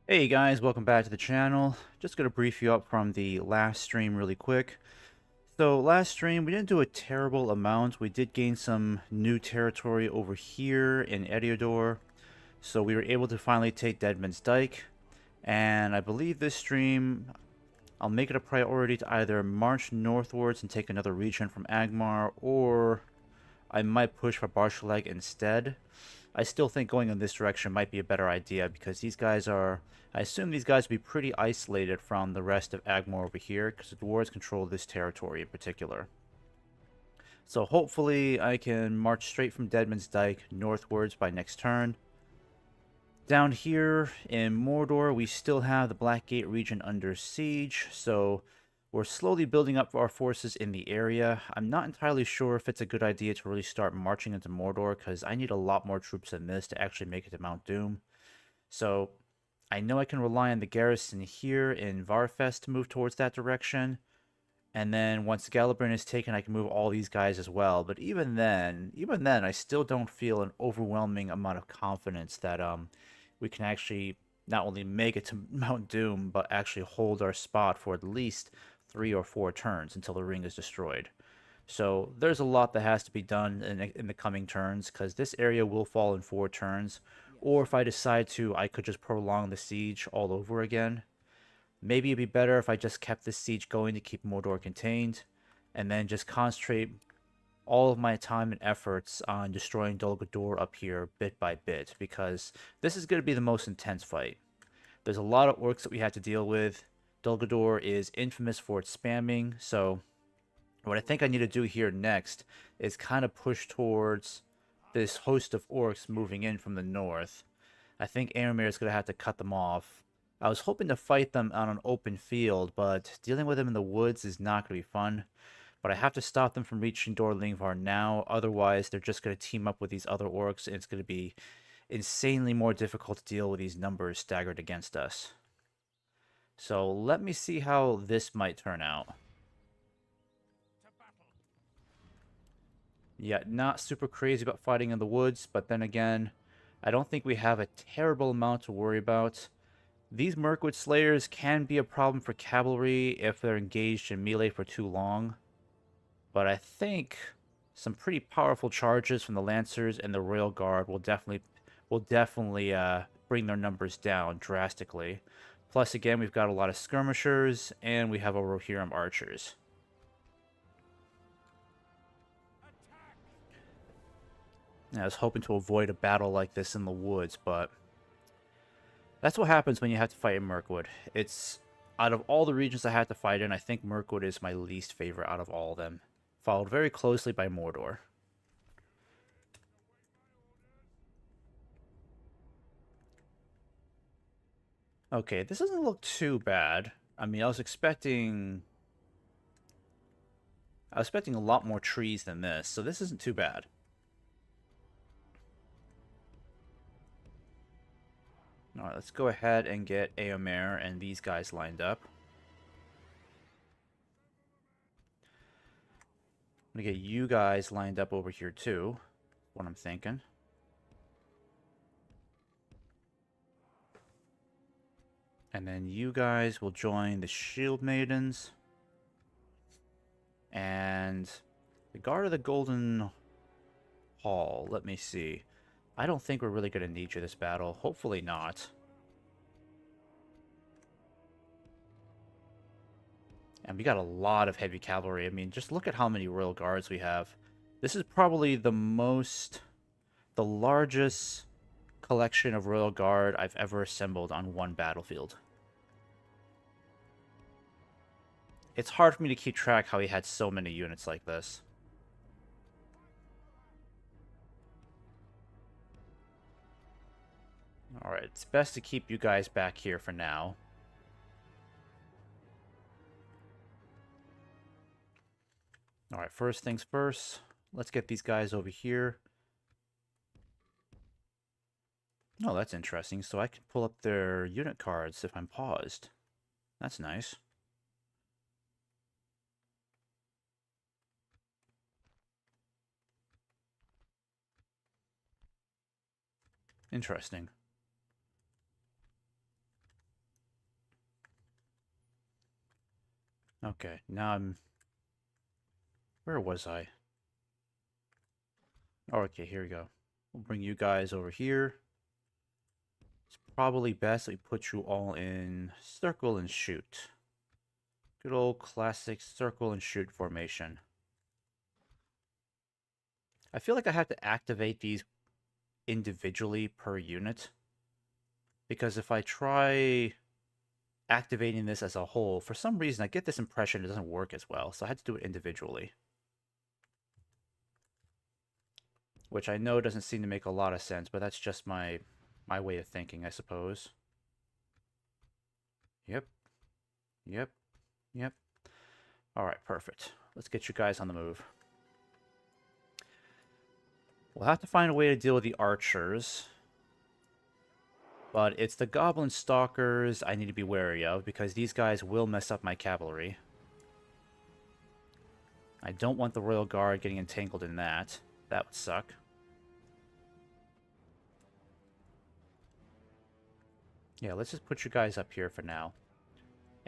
Hey guys, welcome back to the channel. Just going to brief you up from the last stream really quick. So last stream, we didn't do a terrible amount. We did gain some new territory over here in Eriador. So we were able to finally take Deadman's Dyke. And I believe this stream, I'll make it a priority to either march northwards and take another region from Agmar, or I might push for Barshaleg instead. I still think going in this direction might be a better idea because these guys are... I assume these guys will be pretty isolated from the rest of Agmar over here because the dwarves control this territory in particular. So hopefully I can march straight from Deadman's Dyke northwards by next turn. Down here in Mordor, we still have the Blackgate region under siege, so we're slowly building up our forces in the area. I'm not entirely sure if it's a good idea to really start marching into Mordor, because I need a lot more troops than this to actually make it to Mount Doom. So I know I can rely on the garrison here in Varfest to move towards that direction. And then once Galibrin is taken, I can move all these guys as well. But even then, I still don't feel an overwhelming amount of confidence that we can actually not only make it to Mount Doom, but actually hold our spot for at least 3 or 4 turns until the ring is destroyed. So there's a lot that has to be done in the coming turns, because this area will fall in 4 turns. Or if I decide to, I could just prolong the siege all over again. Maybe it'd be better if I just kept this siege going to keep Mordor contained, and then just concentrate all of my time and efforts on destroying Dol Guldur up here bit by bit, because this is going to be the most intense fight. There's a lot of orcs that we have to deal with. Dol Guldur is infamous for its spamming, so what I think I need to do here next is kind of push towards this host of orcs moving in from the north. I think Aramir is going to have to cut them off. I was hoping to fight them on an open field, but dealing with them in the woods is not going to be fun. But I have to stop them from reaching Dor Lingvar now, otherwise they're just going to team up with these other orcs, and it's going to be insanely more difficult to deal with these numbers staggered against us. So let me see how this might turn out. Yeah, not super crazy about fighting in the woods, but then again, I don't think we have a terrible amount to worry about. These Mirkwood Slayers can be a problem for cavalry if they're engaged in melee for too long, but I think some pretty powerful charges from the Lancers and the Royal Guard will definitely bring their numbers down drastically. Plus, again, we've got a lot of skirmishers, and we have our Rohirrim archers. I was hoping to avoid a battle like this in the woods, but that's what happens when you have to fight in Mirkwood. It's, out of all the regions I had to fight in, I think Mirkwood is my least favorite out of all of them, followed very closely by Mordor. Okay, this doesn't look too bad. I mean, I was expecting a lot more trees than this, so this isn't too bad. Alright, let's go ahead and get Eomer and these guys lined up. I'm gonna get you guys lined up over here too, what I'm thinking. And then you guys will join the Shield Maidens. And the Guard of the Golden Hall, let me see. I don't think we're really going to need you this battle. Hopefully not. And we got a lot of heavy cavalry. I mean, just look at how many Royal Guards we have. This is probably the largest collection of Royal Guard I've ever assembled on one battlefield. It's hard for me to keep track how he had so many units like this. Alright, it's best to keep you guys back here for now. Alright, first things first. Let's get these guys over here. Oh, that's interesting. So I can pull up their unit cards if I'm paused. That's nice. Interesting. Okay, now I'm... Where was I? Oh, okay, here we go. We'll bring you guys over here. It's probably best that we put you all in circle and shoot. Good old classic circle and shoot formation. I feel like I have to activate these individually per unit. Because if I try activating this as a whole, for some reason I get this impression it doesn't work as well. So I had to do it individually. Which I know doesn't seem to make a lot of sense, but that's just my way of thinking, I suppose. Yep. Yep. Yep. Alright, perfect. Let's get you guys on the move. We'll have to find a way to deal with the archers. But it's the goblin stalkers I need to be wary of, because these guys will mess up my cavalry. I don't want the royal guard getting entangled in that. That would suck. Yeah, let's just put you guys up here for now.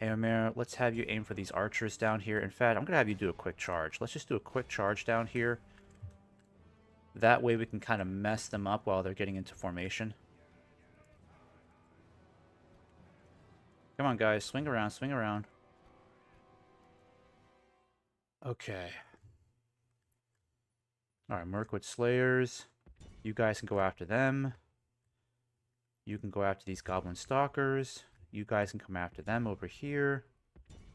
Éomer, let's have you aim for these archers down here. In fact, I'm going to have you do a quick charge. Let's just do a quick charge down here. That way we can kind of mess them up while they're getting into formation. Come on, guys. Swing around, swing around. Okay. Alright, Mirkwood Slayers. You guys can go after them. You can go after these Goblin Stalkers. You guys can come after them over here.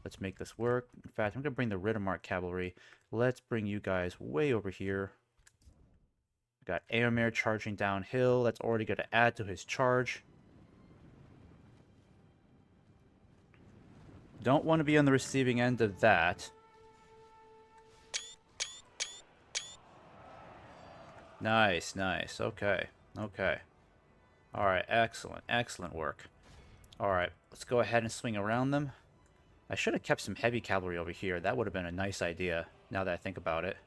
Let's make this work. In fact, I'm going to bring the Riddermark Cavalry. Let's bring you guys way over here. We got Éomer charging downhill. That's already going to add to his charge. Don't want to be on the receiving end of that. Nice, nice. Okay, okay. Alright, excellent, excellent work. Alright, let's go ahead and swing around them. I should have kept some heavy cavalry over here. That would have been a nice idea, now that I think about it.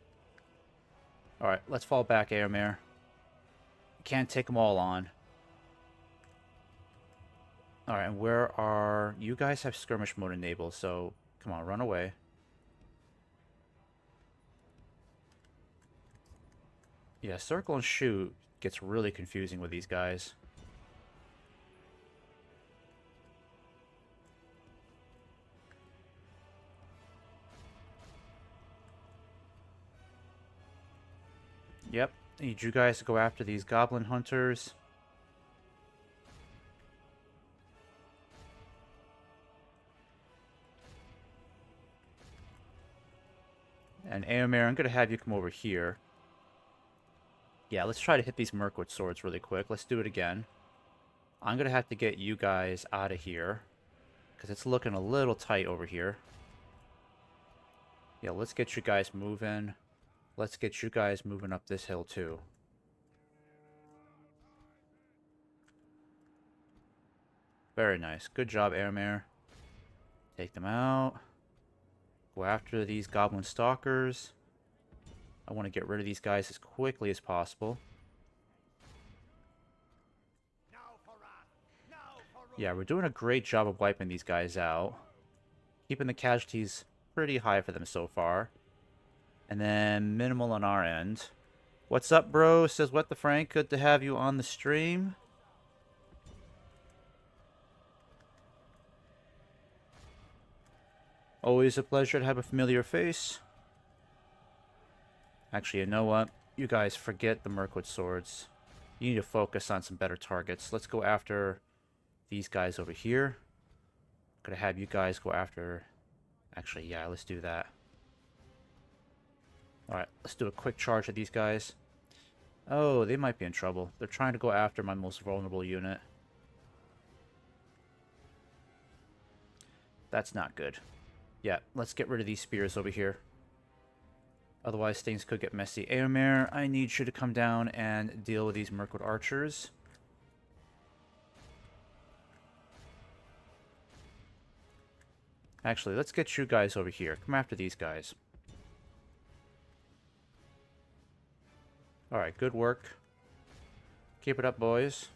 Alright, let's fall back, Éomer. Can't take them all on. Alright, and where are... You guys have skirmish mode enabled, so... Come on, run away. Yeah, circle and shoot gets really confusing with these guys. Yep, need you guys to go after these goblin hunters. And Éomer, I'm going to have you come over here. Yeah, let's try to hit these Mirkwood swords really quick. Let's do it again. I'm going to have to get you guys out of here, because it's looking a little tight over here. Yeah, let's get you guys moving. Let's get you guys moving up this hill too. Very nice. Good job, Éomer. Take them out. Go after these goblin stalkers. I want to get rid of these guys as quickly as possible. Yeah, we're doing a great job of wiping these guys out. Keeping the casualties pretty high for them so far. And then minimal on our end. What's up, bro? Says What the Frank. Good to have you on the stream. Always a pleasure to have a familiar face. Actually, you know what? You guys forget the Mirkwood swords. You need to focus on some better targets. Let's go after these guys over here. Gonna have you guys go after... Actually, yeah, let's do that. Alright, let's do a quick charge at these guys. Oh, they might be in trouble. They're trying to go after my most vulnerable unit. That's not good. Yeah, let's get rid of these spears over here. Otherwise, things could get messy. Éomer, I need you to come down and deal with these Mirkwood archers. Actually, let's get you guys over here. Come after these guys. Alright, good work. Keep it up, boys.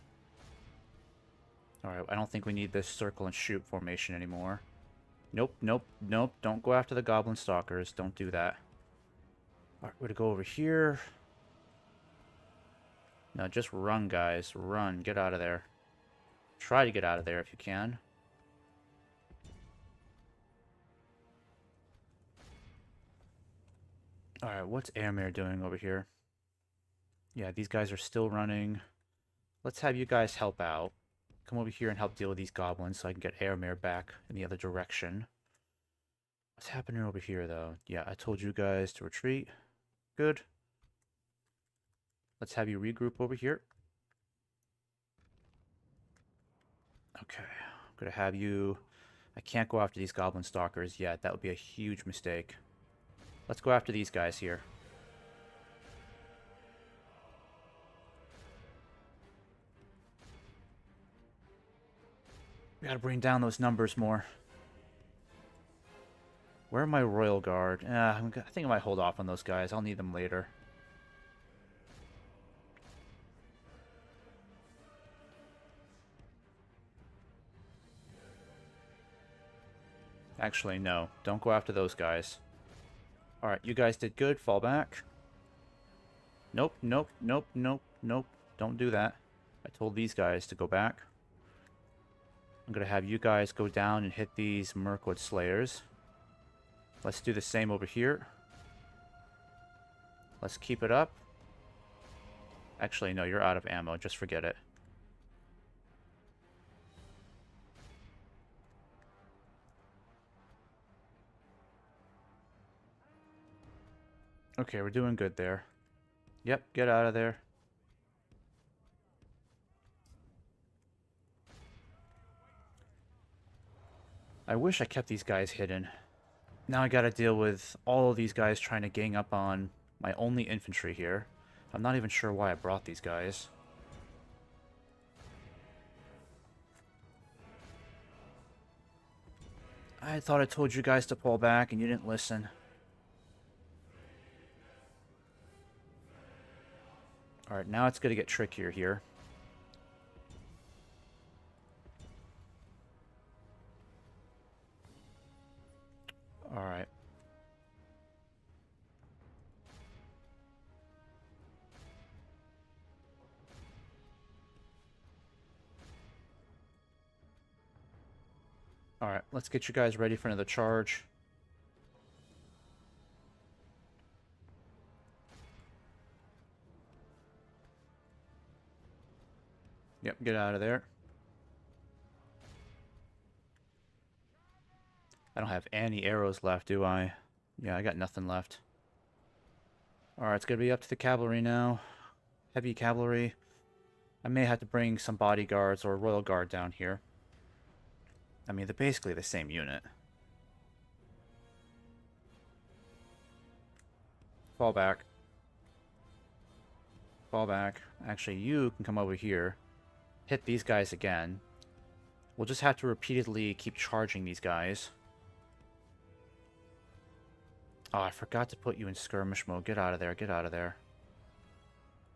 Alright, I don't think we need this circle and shoot formation anymore. Nope, nope, nope. Don't go after the goblin stalkers. Don't do that. Alright, we're gonna go over here. No, just run, guys. Run. Get out of there. Try to get out of there if you can. Alright, what's Airmare doing over here? Yeah, these guys are still running. Let's have you guys help out. Come over here and help deal with these goblins so I can get Airmare back in the other direction. What's happening over here, though? Yeah, I told you guys to retreat. Good. Let's have you regroup over here. Okay, I'm gonna have you... I can't go after these goblin stalkers yet. That would be a huge mistake. Let's go after these guys here. We gotta bring down those numbers more. Where are my Royal Guard? I think I might hold off on those guys. I'll need them later. Actually, no. Don't go after those guys. Alright, you guys did good. Fall back. Nope, nope, nope, nope, nope. Don't do that. I told these guys to go back. I'm going to have you guys go down and hit these Mirkwood Slayers. Let's do the same over here. Let's keep it up. Actually, no, you're out of ammo. Just forget it. Okay, we're doing good there. Yep, get out of there. I wish I kept these guys hidden. Now I gotta deal with all of these guys trying to gang up on my only infantry here. I'm not even sure why I brought these guys. I thought I told you guys to pull back and you didn't listen. Alright, now it's gonna get trickier here. Alright. Alright, let's get you guys ready for another charge. Yep, get out of there. I don't have any arrows left, do I? Yeah, I got nothing left. Alright, it's gonna be up to the cavalry now. Heavy cavalry. I may have to bring some bodyguards or royal guard down here. I mean, they're basically the same unit. Fall back. Fall back. Actually, you can come over here. Hit these guys again. We'll just have to repeatedly keep charging these guys. Oh, I forgot to put you in skirmish mode. Get out of there. Get out of there.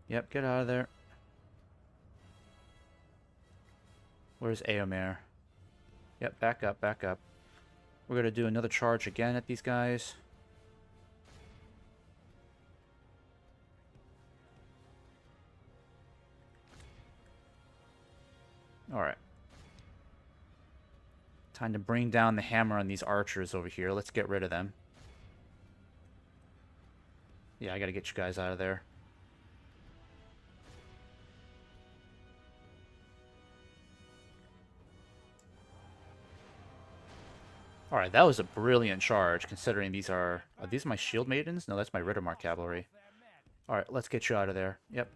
Yep, get out of there. Where's Eomer? Yep, back up, back up. We're going to do another charge again at these guys. Alright. Time to bring down the hammer on these archers over here. Let's get rid of them. Yeah, I gotta get you guys out of there. Alright, that was a brilliant charge, considering these are these my shield maidens? No, that's my Riddermark cavalry. Alright, let's get you out of there. Yep.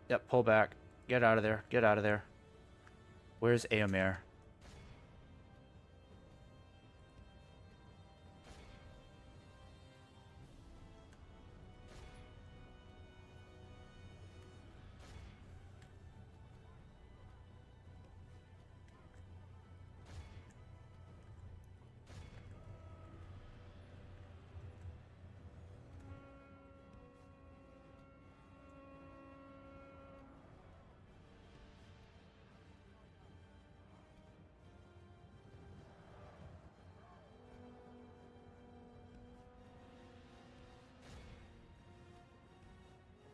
Yep, pull back. Get out of there. Get out of there. Where's Eomer?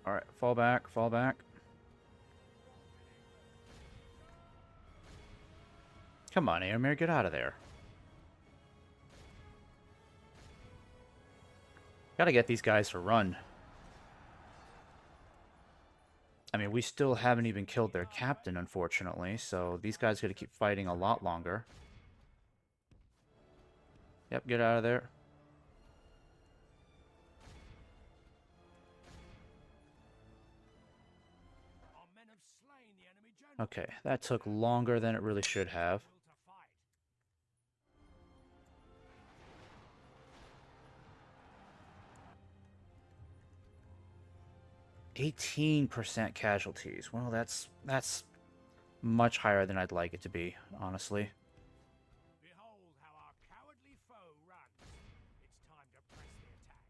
Alright, fall back, fall back. Come on, Airmare, get out of there. Gotta get these guys to run. I mean, we still haven't even killed their captain, unfortunately, so these guys gotta keep fighting a lot longer. Yep, get out of there. Okay, that took longer than it really should have. 18% casualties. Well, that's much higher than I'd like it to be, honestly. Behold how our cowardly foe runs. It's time to press the attack.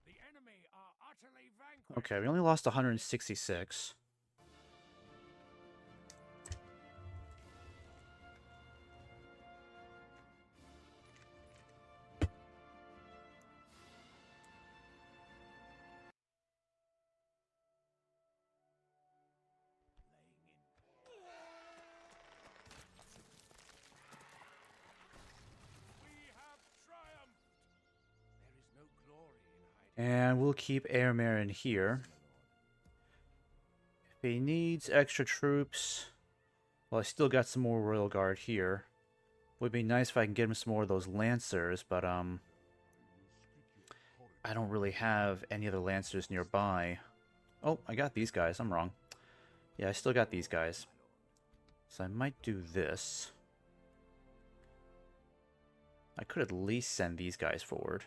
The enemy are utterly vanquished. Okay, we only lost 166. And we'll keep Airmare in here. If he needs extra troops... Well, I still got some more Royal Guard here. Would be nice if I can get him some more of those Lancers, but, I don't really have any other Lancers nearby. Oh, I got these guys. I'm wrong. Yeah, I still got these guys. So I might do this. I could at least send these guys forward.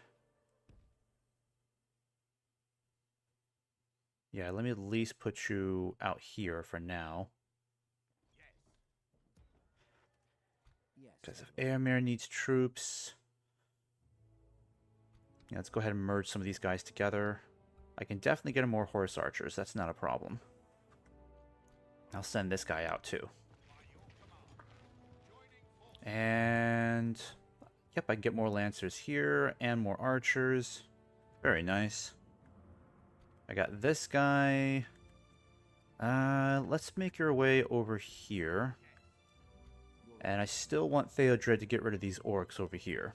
Yeah, let me at least put you out here for now. Because if Airmare needs troops... Yeah, let's go ahead and merge some of these guys together. I can definitely get him more horse archers. That's not a problem. I'll send this guy out too. And... Yep, I can get more lancers here and more archers. Very nice. I got this guy. Let's make your way over here. And I still want Theodred to get rid of these orcs over here.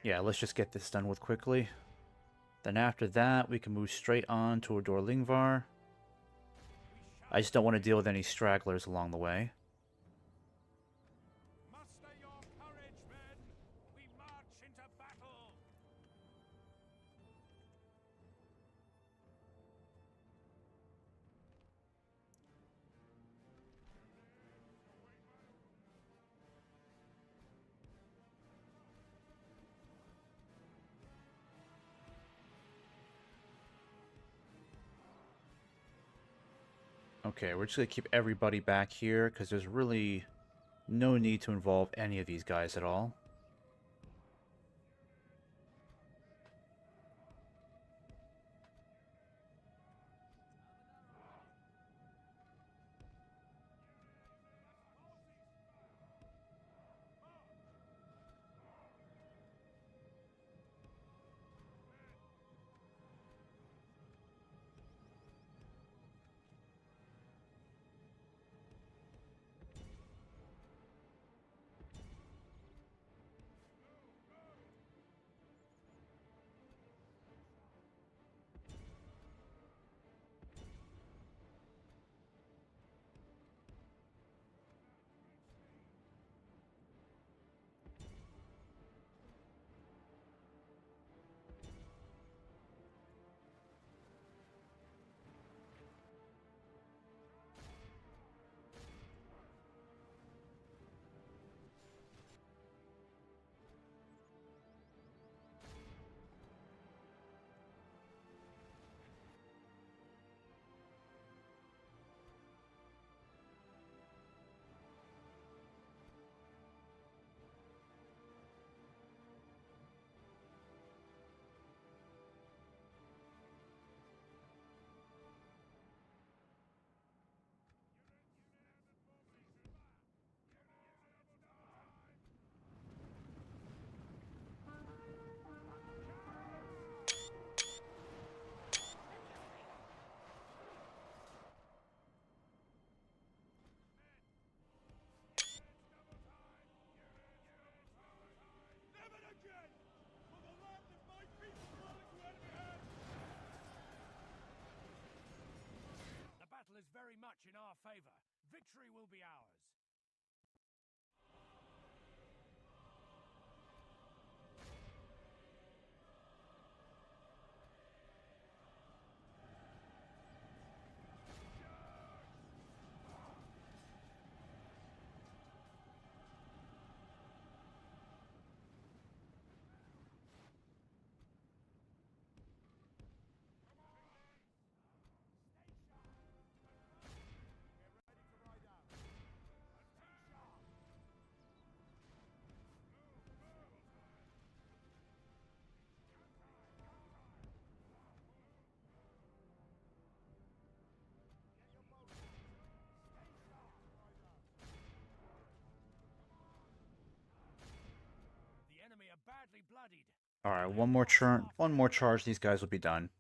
Yeah, let's just get this done with quickly. Then after that, we can move straight on to Dorlingvar. I just don't want to deal with any stragglers along the way. Muster your courage, men. We march into battle. Okay, we're just going to keep everybody back here, because there's really no need to involve any of these guys at all. very much in our favor. Victory will be ours. The enemy are badly bloodied. All right, one more charge, these guys will be done.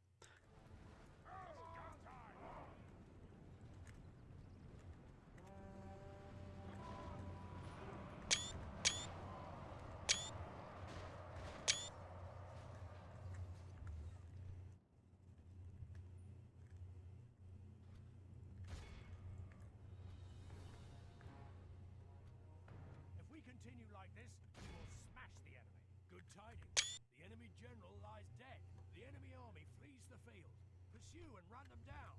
If we continue like this, we will smash the enemy. Good tidings. The enemy general lies dead. The enemy army flees the field. Pursue and run them down.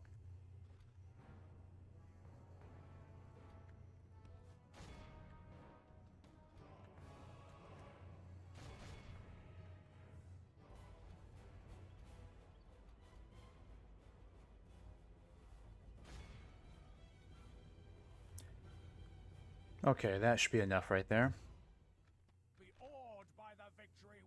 Okay, that should be enough right there. Be awed by the victory.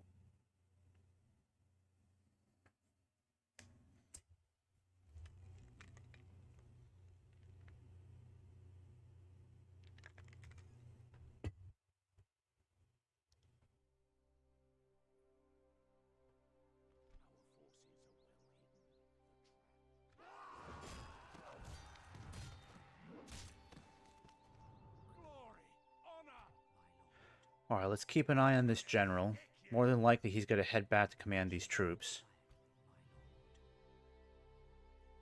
Alright, let's keep an eye on this general. More than likely, he's going to head back to command these troops.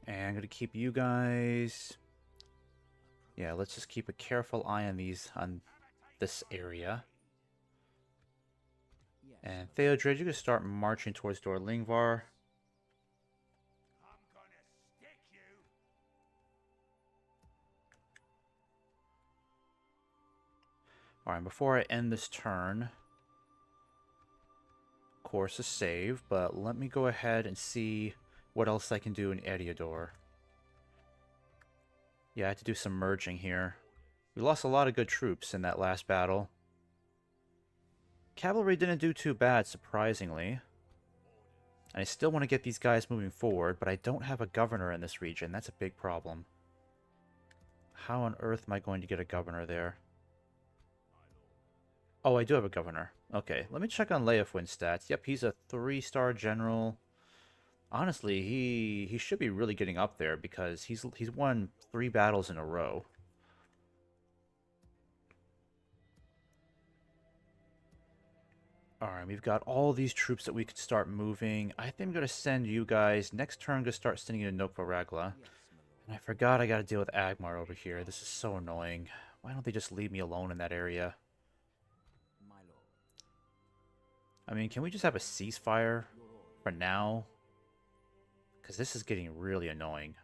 And I'm going to keep you guys... Yeah, let's just keep a careful eye on this area. And Theodred, you can start marching towards Dorlingvar. I'm gonna stick you. Alright, before I end this turn, of course, a save, but let me go ahead and see what else I can do in Eriador. Yeah, I had to do some merging here. We lost a lot of good troops in that last battle. Cavalry didn't do too bad, surprisingly. And I still want to get these guys moving forward, but I don't have a governor in this region. That's a big problem. How on earth am I going to get a governor there? Oh, I do have a governor. Okay, let me check on Leofwin's stats. Yep, he's a 3-star general. Honestly, he should be really getting up there because he's won 3 battles in a row. Alright, we've got all these troops that we could start moving. I think I'm going to send you guys. Next turn, I'm going to start sending you to Nokva Ragla. And I forgot I got to deal with Agmar over here. This is so annoying. Why don't they just leave me alone in that area? I mean, can we just have a ceasefire for now? Because this is getting really annoying.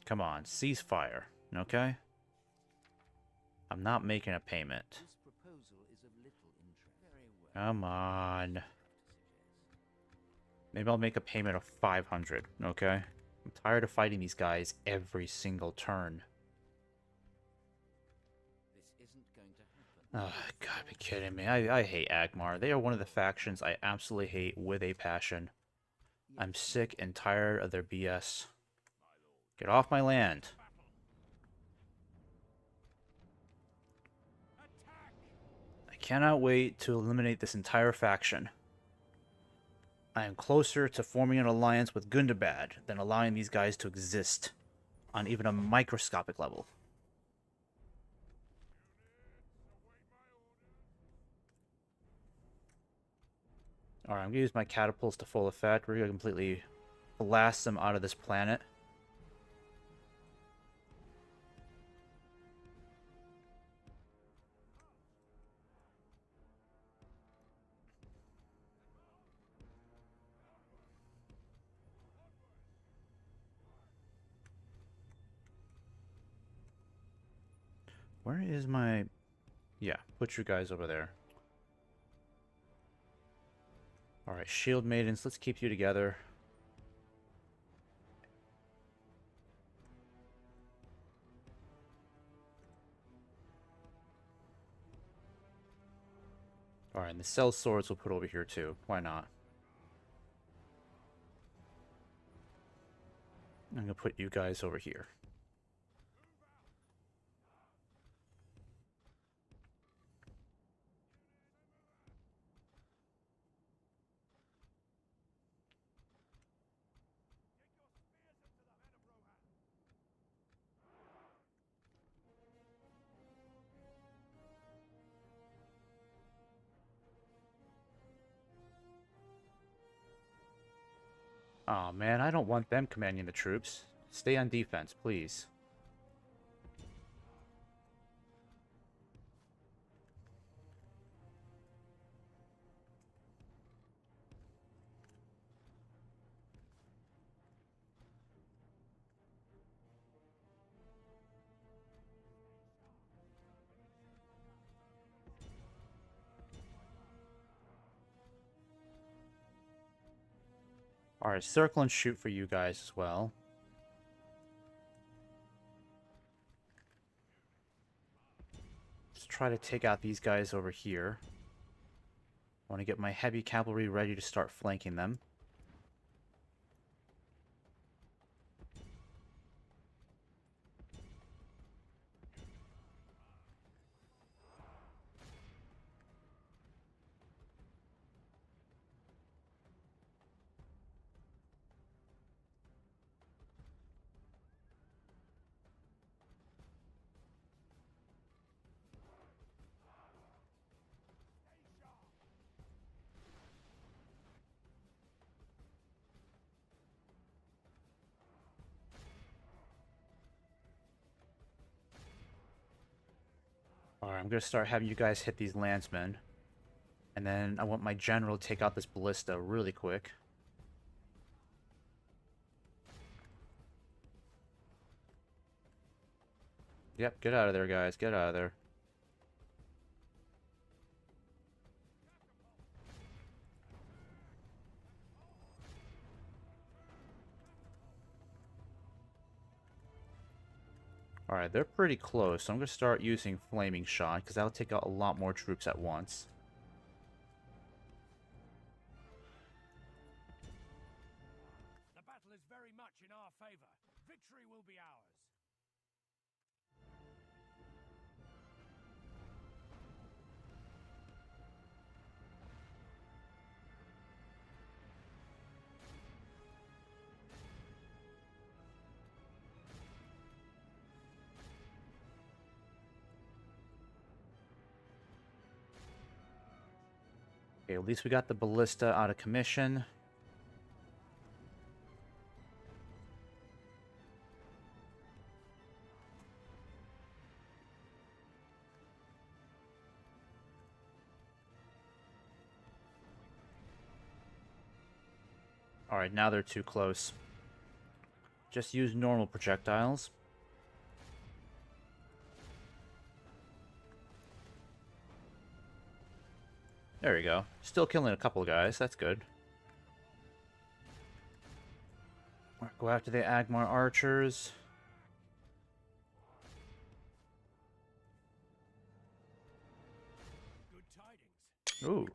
Come on, ceasefire, okay? I'm not making a payment. Come on. Maybe I'll make a payment of 500, okay? I'm tired of fighting these guys every single turn. Oh, God, be kidding me. I hate Agmar. They are one of the factions I absolutely hate with a passion. I'm sick and tired of their BS. Get off my land. I cannot wait to eliminate this entire faction. I am closer to forming an alliance with Gundabad than allowing these guys to exist on even a microscopic level. Alright, I'm going to use my catapults to full effect. We're going to completely blast them out of this planet. Where is my... Yeah, put you guys over there. Alright, Shield Maidens, let's keep you together. Alright, and the Cell Swords we'll put over here too. Why not? I'm gonna put you guys over here. Aw, man, I don't want them commanding the troops. Stay on defense, please. Alright, circle and shoot for you guys as well. Let's try to take out these guys over here. I want to get my heavy cavalry ready to start flanking them. Alright, I'm going to start having you guys hit these landsmen. And then I want my general to take out this ballista really quick. Yep, get out of there, guys. Get out of there. Alright, they're pretty close, so I'm going to start using Flaming Shot, because that'll take out a lot more troops at once. The battle is very much in our favor. Victory will be ours. Okay, at least we got the ballista out of commission. Alright, now they're too close. Just use normal projectiles. There we go. Still killing a couple of guys. That's good. Alright, go after the Agmar archers. Good tidings. Ooh,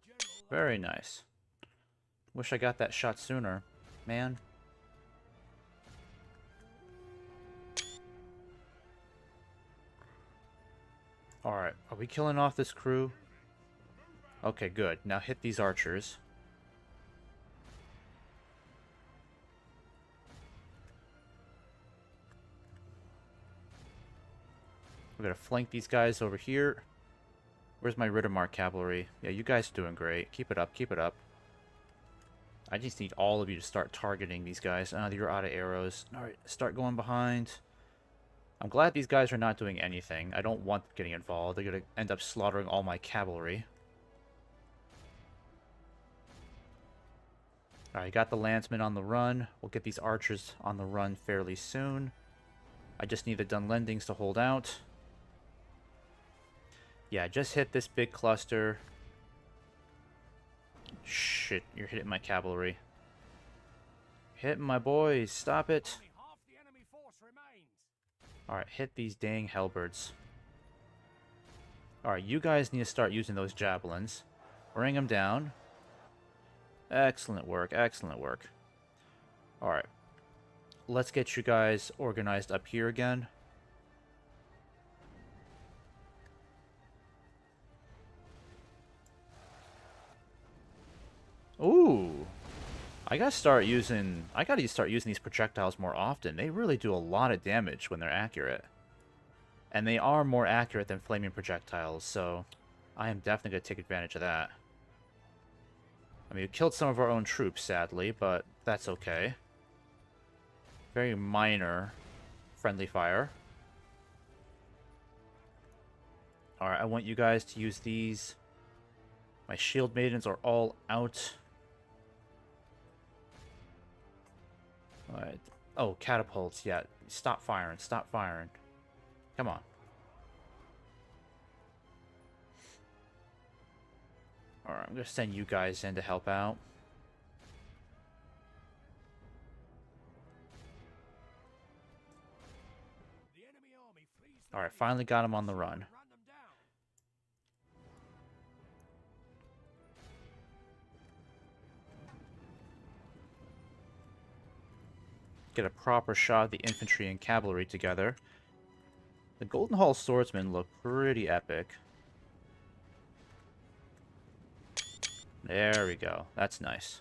very nice. Wish I got that shot sooner, man. Alright, are we killing off this crew? Okay, good. Now hit these archers. We're gonna flank these guys over here. Where's my Riddermark cavalry? Yeah, you guys are doing great. Keep it up, keep it up. I just need all of you to start targeting these guys. You're out of arrows. Alright, start going behind. I'm glad these guys are not doing anything. I don't want them getting involved. They're going to end up slaughtering all my cavalry. Alright, got the lancemen on the run. We'll get these archers on the run fairly soon. I just need the Dunlendings to hold out. Yeah, just hit this big cluster. Shit, you're hitting my cavalry. Hitting my boys, stop it. Only half the enemy force remains. Alright, hit these dang halberds. Alright, you guys need to start using those javelins. Bring them down. Excellent work, excellent work. Alright. Let's get you guys organized up here again. Ooh. I gotta start using these projectiles more often. They really do a lot of damage when they're accurate. And they are more accurate than flaming projectiles, so I am definitely gonna take advantage of that. I mean, we killed some of our own troops, sadly, but that's okay. Very minor friendly fire. Alright, I want you guys to use these. My shield maidens are all out. Alright. Oh, catapults, yeah. Stop firing, stop firing. Come on. Alright, I'm gonna send you guys in to help out. The enemy army flees the Alright, field. finally got him on the run. Run them down. Get a proper shot of the infantry and cavalry together. The Golden Hall swordsmen look pretty epic. There we go. That's nice.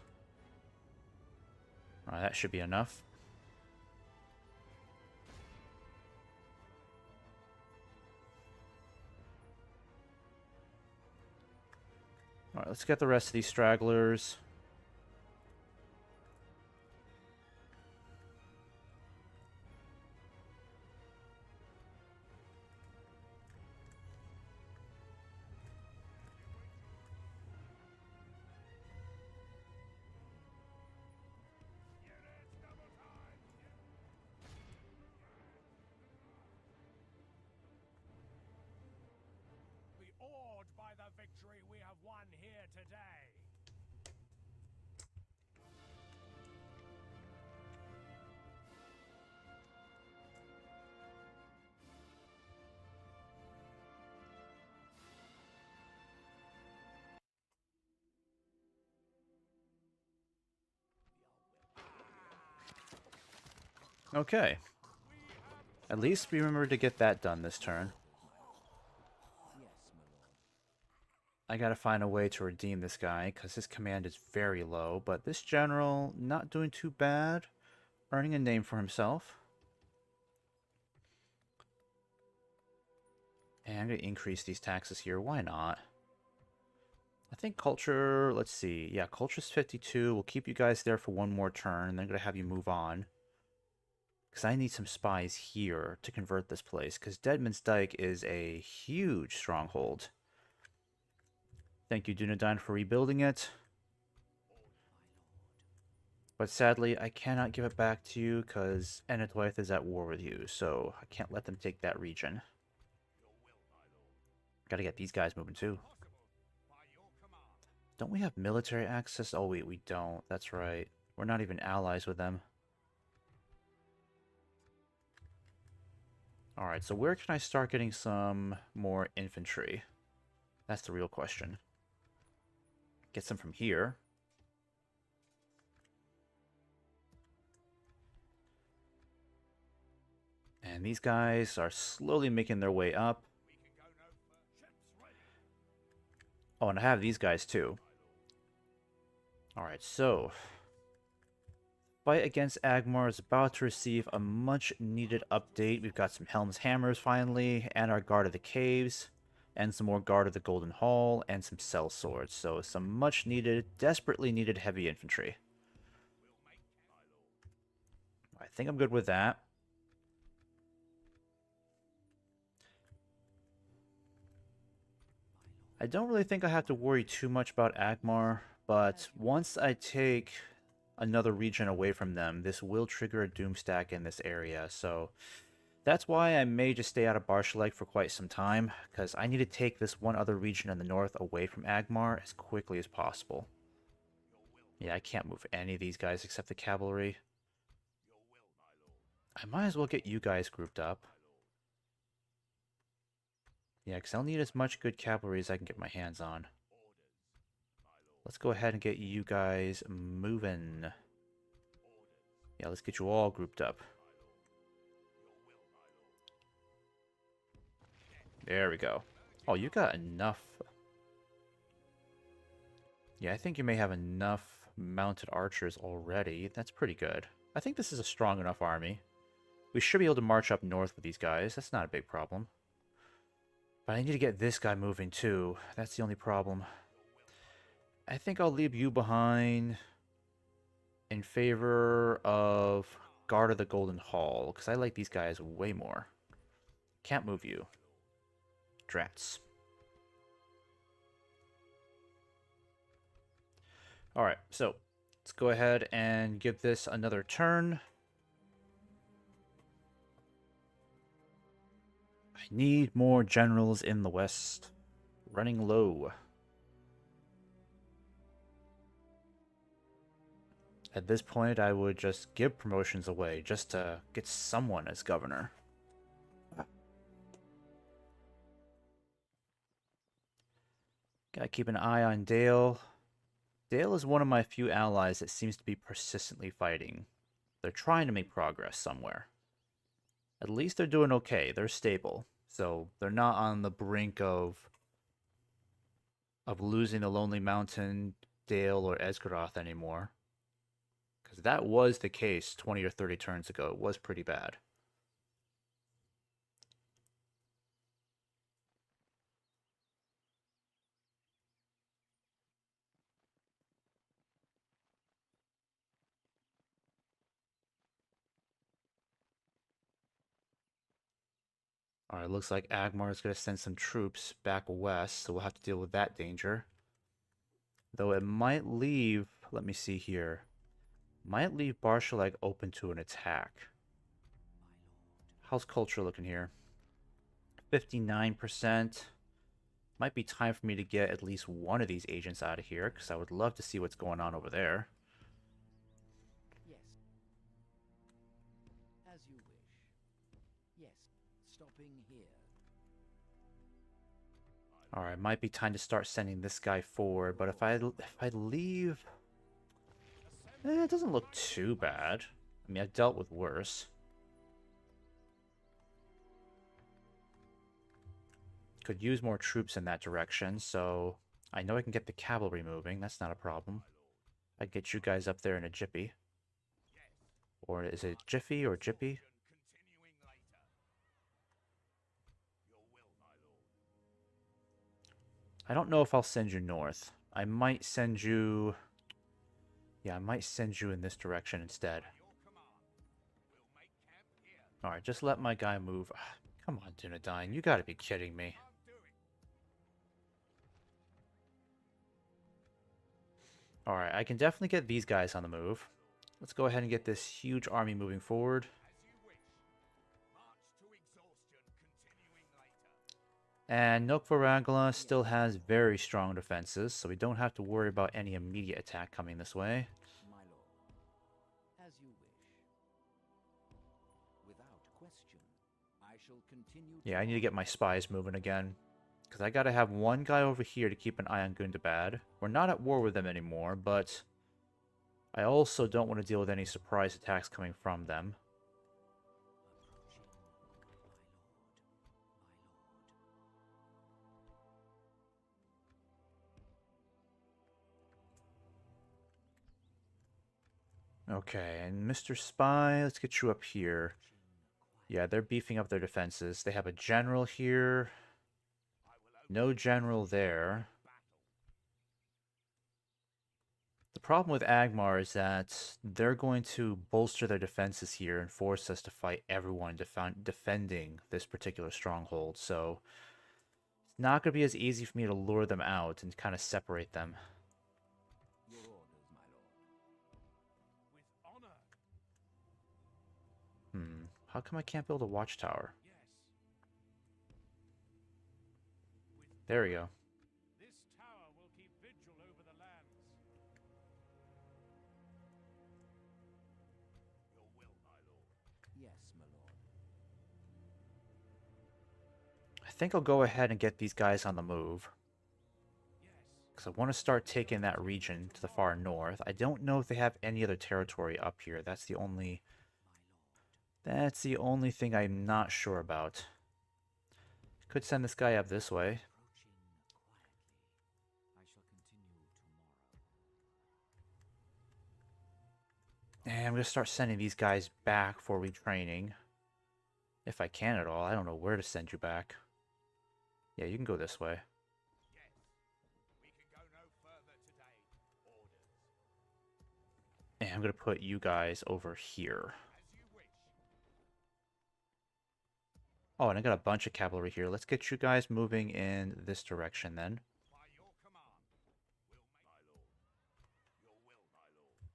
Alright, that should be enough. Alright, let's get the rest of these stragglers. Be awed by the victory we have won here today. Okay. At least we remember to get that done this turn. I gotta find a way to redeem this guy, because his command is very low, but this general, not doing too bad. Earning a name for himself. And I'm gonna increase these taxes here, why not? I think culture, let's see, yeah, culture's 52, we'll keep you guys there for one more turn, and then I'm gonna have you move on. Because I need some spies here to convert this place, because Deadman's Dyke is a huge stronghold. Thank you, Dunedain, for rebuilding it. But sadly, I cannot give it back to you, because Enetwaith is at war with you, so I can't let them take that region. Gotta get these guys moving too. Don't we have military access? Oh wait, we don't. That's right. We're not even allies with them. Alright, so where can I start getting some more infantry? That's the real question. Get some from here. And these guys are slowly making their way up. Oh, and I have these guys too. Alright, so fight against Agmar is about to receive a much needed update. We've got some Helm's Hammers finally, and our Guard of the Caves, and some more Guard of the Golden Hall, and some Cell Swords. So some much needed, desperately needed heavy infantry. think I'm good with that. I don't really think I have to worry too much about Agmar, but once I take another region away from them, this will trigger a doom stack in this area, so that's why I may just stay out of Barshalek for quite some time, because I need to take this one other region in the north away from Agmar as quickly as possible. Yeah, I can't move any of these guys except the cavalry. I might as well get you guys grouped up. Yeah, because I'll need as much good cavalry as I can get my hands on. Let's go ahead and get you guys moving. Yeah, let's get you all grouped up. There we go. Oh, you got enough. Yeah, I think you may have enough mounted archers already. That's pretty good. I think this is a strong enough army. We should be able to march up north with these guys. That's not a big problem. But I need to get this guy moving too. That's the only problem. I think I'll leave you behind in favor of Guard of the Golden Hall, because I like these guys way more. Can't move you. Drats. Alright, so let's go ahead and give this another turn. I need more generals in the west. Running low. At this point, I would just give promotions away just to get someone as governor. Gotta keep an eye on Dale. Dale is one of my few allies that seems to be persistently fighting. They're trying to make progress somewhere. At least they're doing okay. They're stable. So they're not on the brink of losing the Lonely Mountain, Dale, or Esgaroth anymore. Because that was the case 20 or 30 turns ago. It was pretty bad. Alright, looks like Agmar is going to send some troops back west, so we'll have to deal with that danger. Though it might leave, let me see here, might leave Barshalek open to an attack. How's culture looking here? 59%. Might be time for me to get at least one of these agents out of here, because I would love to see what's going on over there. Yes. As you wish. Yes. Stopping here. Alright, might be time to start sending this guy forward, but if I leave... it doesn't look too bad. I mean, I've dealt with worse. Could use more troops in that direction, so I know I can get the cavalry moving. That's not a problem. I can get you guys up there in a jiffy. Or is it jiffy or jippy? I don't know if I'll send you north. I might send you... yeah, I might send you in this direction instead. Alright, just let my guy move. Come on, Dunedain, you gotta be kidding me. Alright, I can definitely get these guys on the move. Let's go ahead and get this huge army moving forward. And Nokvaragla still has very strong defenses, so we don't have to worry about any immediate attack coming this way. My lord. As you wish. Without question. I shall continue. Yeah, I need to get my spies moving again. Because I gotta have one guy over here to keep an eye on Gundabad. We're not at war with them anymore, but I also don't want to deal with any surprise attacks coming from them. Okay, and Mr. Spy, let's get you up here. Yeah, they're beefing up their defenses. They have a general here. No general there. The problem with Agmar is that they're going to bolster their defenses here and force us to fight everyone defending this particular stronghold. So it's not going to be as easy for me to lure them out and kind of separate them. Your orders, my lord. With honor. How come I can't build a watchtower? Yes. With There we go. this tower will keep vigil over the lands. Your will, my lord. Yes, my lord. I think I'll go ahead and get these guys on the move. Yes. Because I want to start taking that region to the far north. I don't know if they have any other territory up here. That's the only thing I'm not sure about. Could send this guy up this way. And I'm going to start sending these guys back for retraining. If I can at all. I don't know where to send you back. Yeah, you can go this way. Yes. We can go no further today. Orders. And I'm going to put you guys over here. As you wish. Oh, and I got a bunch of cavalry here. Let's get you guys moving in this direction then. By your command. Will make my lord. Your will, my lord.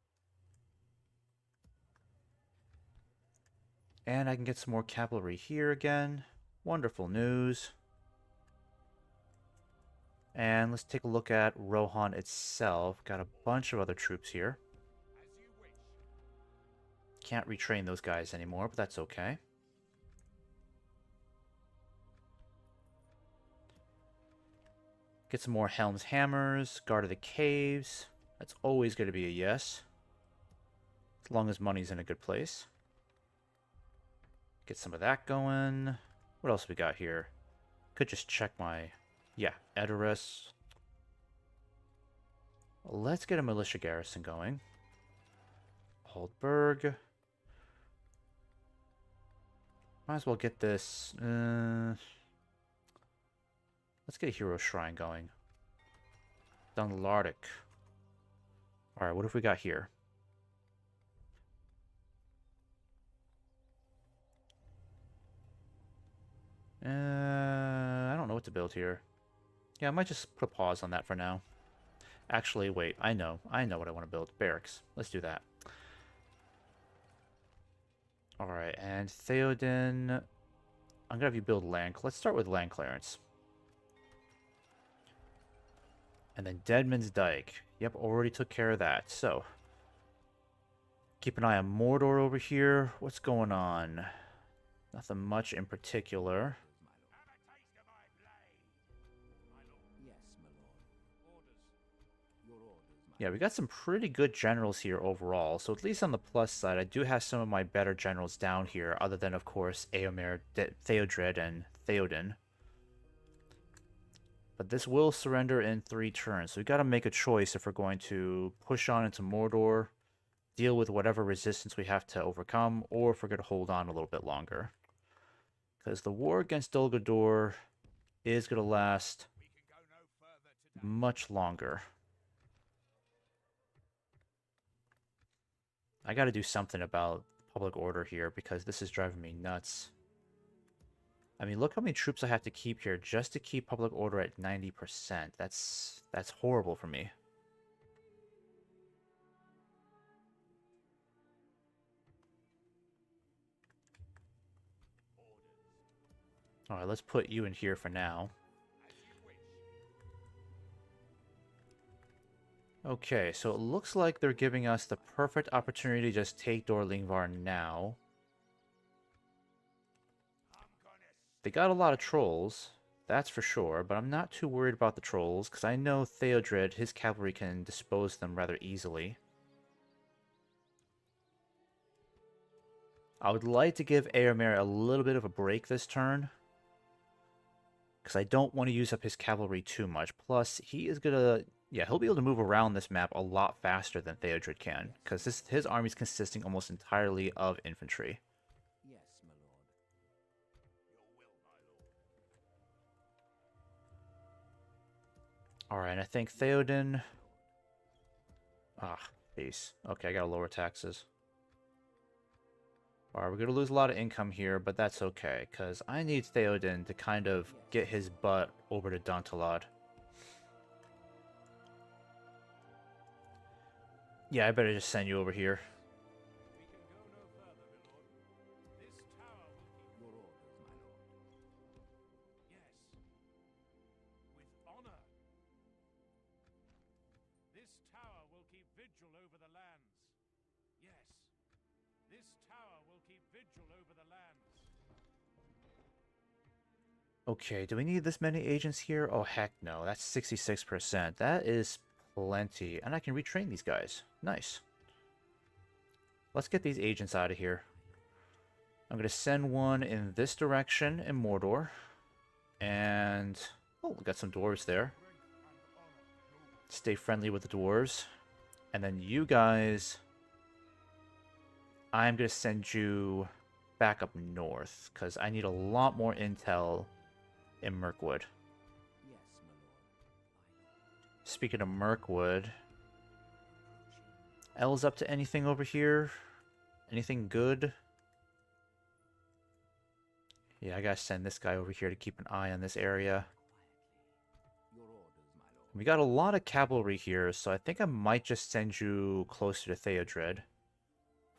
And I can get some more cavalry here again. Wonderful news. And let's take a look at Rohan itself. Got a bunch of other troops here. As you wish. Can't retrain those guys anymore, but that's okay. Get some more Helm's Hammers. Guard of the Caves. That's always going to be a yes. As long as money's in a good place. Get some of that going. What else we got here? Could just check my... Yeah, Edoras. Let's get a militia garrison going. Holdberg. Might as well get this... let's get a hero shrine going. Dunlardic. Alright, what have we got here? I don't know what to build here. Yeah, I might just put a pause on that for now. Actually, wait, I know what I want to build. Barracks. Let's do that. Alright, and Theoden... I'm gonna have you build land... Let's start with land clearance. And then Deadman's Dyke. Yep, already took care of that. So, keep an eye on Mordor over here. What's going on? Nothing much in particular. Have a taste of my blade. My lord. Yes, my lord. Orders. Your orders, my Yeah, we got some pretty good generals here overall. So at least on the plus side, I do have some of my better generals down here, other than, of course, Eomer, Theodred, and Theoden. But this will surrender in 3 turns, so we got to make a choice if we're going to push on into Mordor, deal with whatever resistance we have to overcome, or if we're going to hold on a little bit longer. Because the war against Dol Guldur is going to last We can go no further today. much longer. I got to do something about public order here because this is driving me nuts. I mean, look how many troops I have to keep here just to keep public order at 90%. That's horrible for me. Alright, let's put you in here for now. As you wish. Okay, so it looks like they're giving us the perfect opportunity to just take Dorlingvar now. I'm gonna They got a lot of trolls, that's for sure, but I'm not too worried about the trolls, because I know Theodred, his cavalry can dispose of them rather easily. I would like to give Eomer a little bit of a break this turn, because I don't want to use up his cavalry too much. Plus, he is going to... Yeah, he'll be able to move around this map a lot faster than Theodred can, because his army is consisting almost entirely of infantry. Yes, my lord. Your will, my lord. Alright, I think Theoden... Ah, peace. Okay, I gotta lower taxes. Alright, we're gonna lose a lot of income here, but that's okay, because I need Theoden to kind of get his butt over to Dantalad. Yeah, I better just send you over here. We can go no further, my lord. This tower will keep... Your orders, my lord. Yes. With honor. This tower will keep vigil over the lands. Yes. This tower will keep vigil over the lands. Okay, do we need this many agents here? Oh, heck no. That's 66%. That is plenty. And I can retrain these guys. Nice. Let's get these agents out of here. I'm going to send one in this direction in Mordor. And... oh, we got some dwarves there. Stay friendly with the dwarves. And then you guys... I'm going to send you back up north. Because I need a lot more intel in Mirkwood. Yes, my lord. Speaking of Mirkwood, L's up to anything over here? Anything good? Yeah, I gotta send this guy over here to keep an eye on this area. Your orders, my lord. We got a lot of cavalry here, so I think I might just send you closer to Theodred.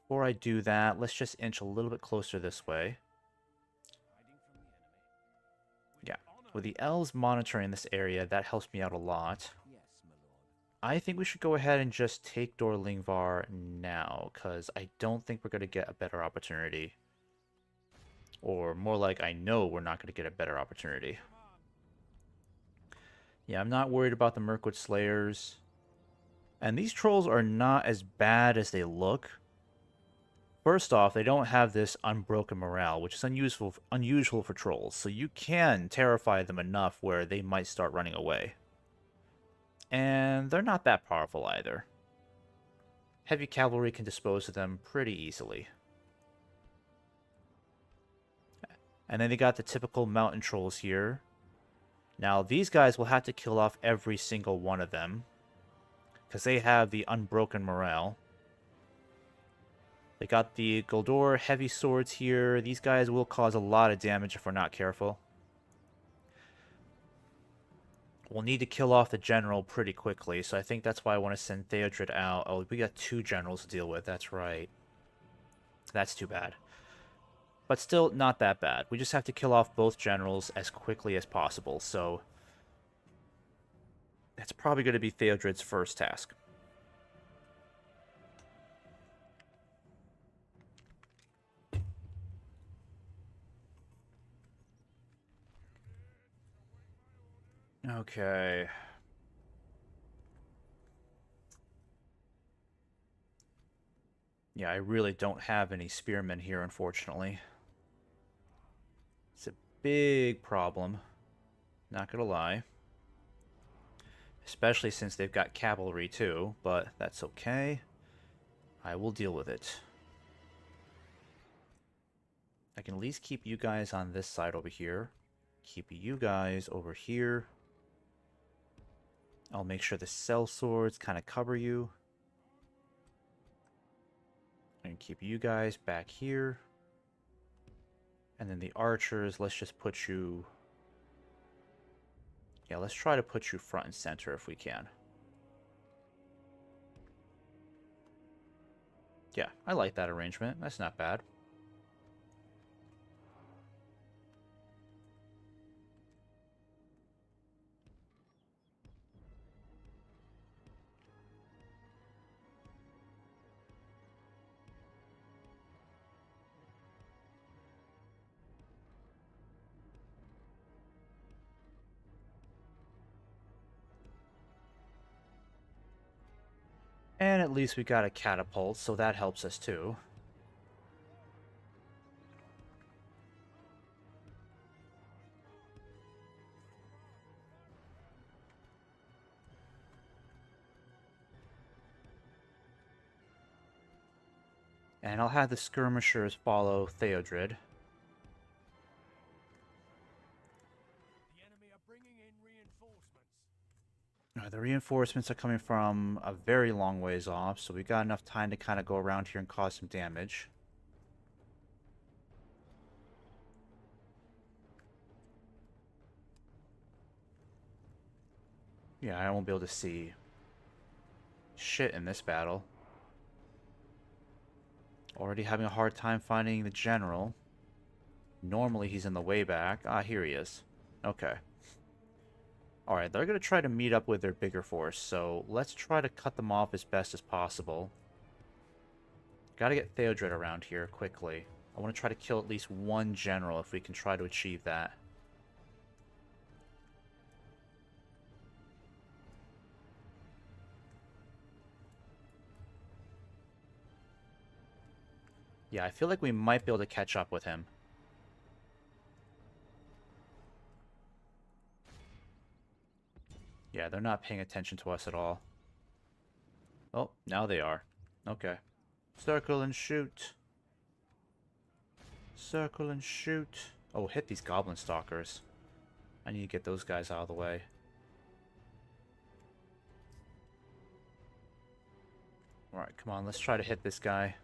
Before I do that, let's just inch a little bit closer this way. Hiding from the enemy. Yeah, with the elves monitoring this area, that helps me out a lot. Yes, my lord. I think we should go ahead and just take Dorlingvar now, because I don't think we're going to get a better opportunity. Or more like, I know we're not going to get a better opportunity. Yeah, I'm not worried about the Mirkwood Slayers. And these trolls are not as bad as they look. First off, they don't have this unbroken morale, which is unusual for trolls, so you can terrify them enough where they might start running away. And they're not that powerful either. Heavy cavalry can dispose of them pretty easily. And then they got the typical mountain trolls here. Now, these guys will have to kill off every single one of them, because they have the unbroken morale. They got the Goldor heavy swords here. These guys will cause a lot of damage if we're not careful. We'll need to kill off the general pretty quickly, so I think that's why I want to send Theodred out. Oh, we got 2 generals to deal with, that's right. That's too bad. But still, not that bad. We just have to kill off both generals as quickly as possible, so... that's probably going to be Theodred's first task. Okay. Yeah, I really don't have any spearmen here, unfortunately. It's a big problem. Not gonna lie. Especially since they've got cavalry too, but that's okay. I will deal with it. I can at least keep you guys on this side over here. Keep you guys over here. I'll make sure the sellswords kind of cover you. And keep you guys back here. And then the archers, let's just put you... yeah, let's try to put you front and center if we can. Yeah, I like that arrangement. That's not bad. And at least we got a catapult, so that helps us too. And I'll have the skirmishers follow Theodred. The enemy are bringing in reinforcements. The reinforcements are coming from a very long ways off, so we got enough time to kind of go around here and cause some damage. Yeah, I won't be able to see shit in this battle. Already having a hard time finding the general. Normally he's in the way back. Ah, here he is. Okay. Alright, they're going to try to meet up with their bigger force, so let's try to cut them off as best as possible. Gotta get Theodred around here quickly. I want to try to kill at least one general if we can try to achieve that. Yeah, I feel like we might be able to catch up with him. Yeah, they're not paying attention to us at all. Oh, now they are. Okay. Circle and shoot. Circle and shoot. Oh, hit these goblin stalkers. I need to get those guys out of the way. Alright, come on, let's try to hit this guy.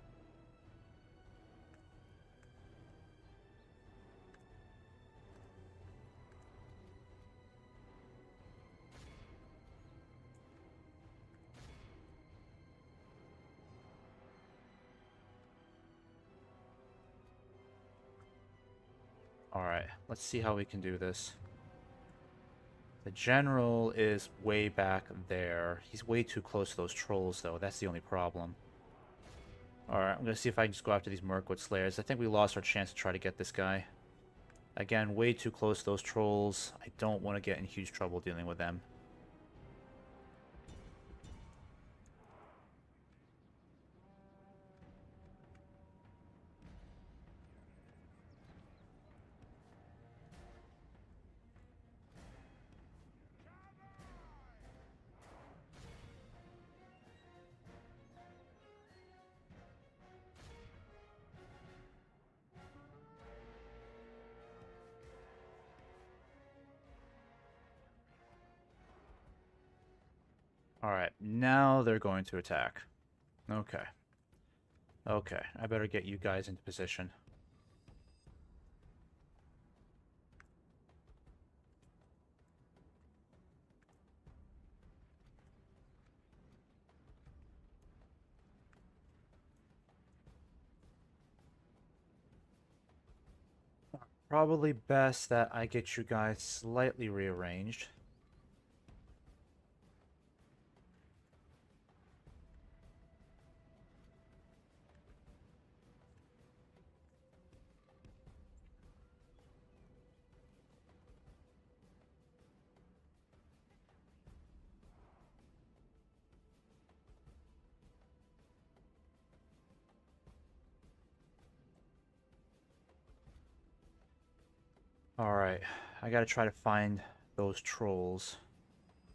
Alright, let's see how we can do this. The general is way back there. He's way too close to those trolls, though. That's the only problem. Alright, I'm going to see if I can just go after these Mirkwood Slayers. I think we lost our chance to try to get this guy. Again, way too close to those trolls. I don't want to get in huge trouble dealing with them. Alright, now they're going to attack. Okay. Okay, I better get you guys into position. Probably best that I get you guys slightly rearranged. Alright, I gotta try to find those trolls.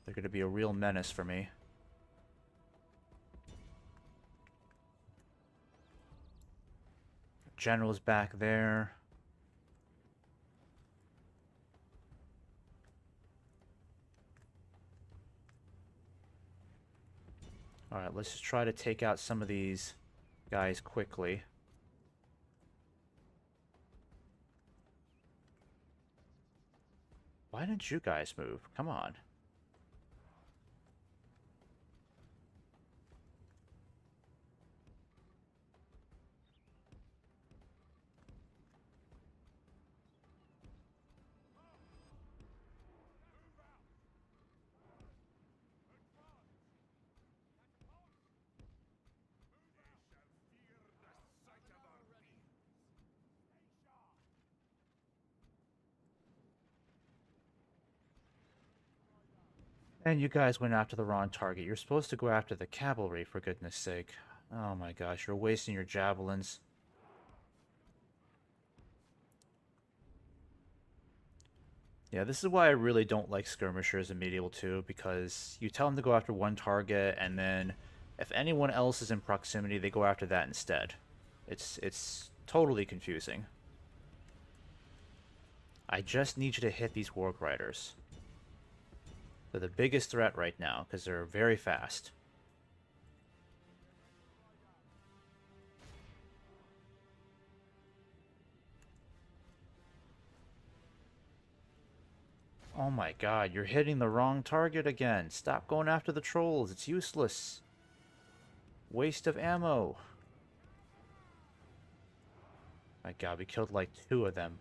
They're gonna be a real menace for me. General's back there. Alright, let's just try to take out some of these guys quickly. Why didn't you guys move? Come on. And you guys went after the wrong target. You're supposed to go after the cavalry, for goodness sake. Oh my gosh, you're wasting your javelins. Yeah, this is why I really don't like skirmishers in Medieval 2, because you tell them to go after one target, and then if anyone else is in proximity, they go after that instead. It's totally confusing. I just need you to hit these Warg Riders. They're the biggest threat right now because they're very fast. Oh my god, you're hitting the wrong target again. Stop going after the trolls. It's useless. Waste of ammo. My god, we killed like 2 of them.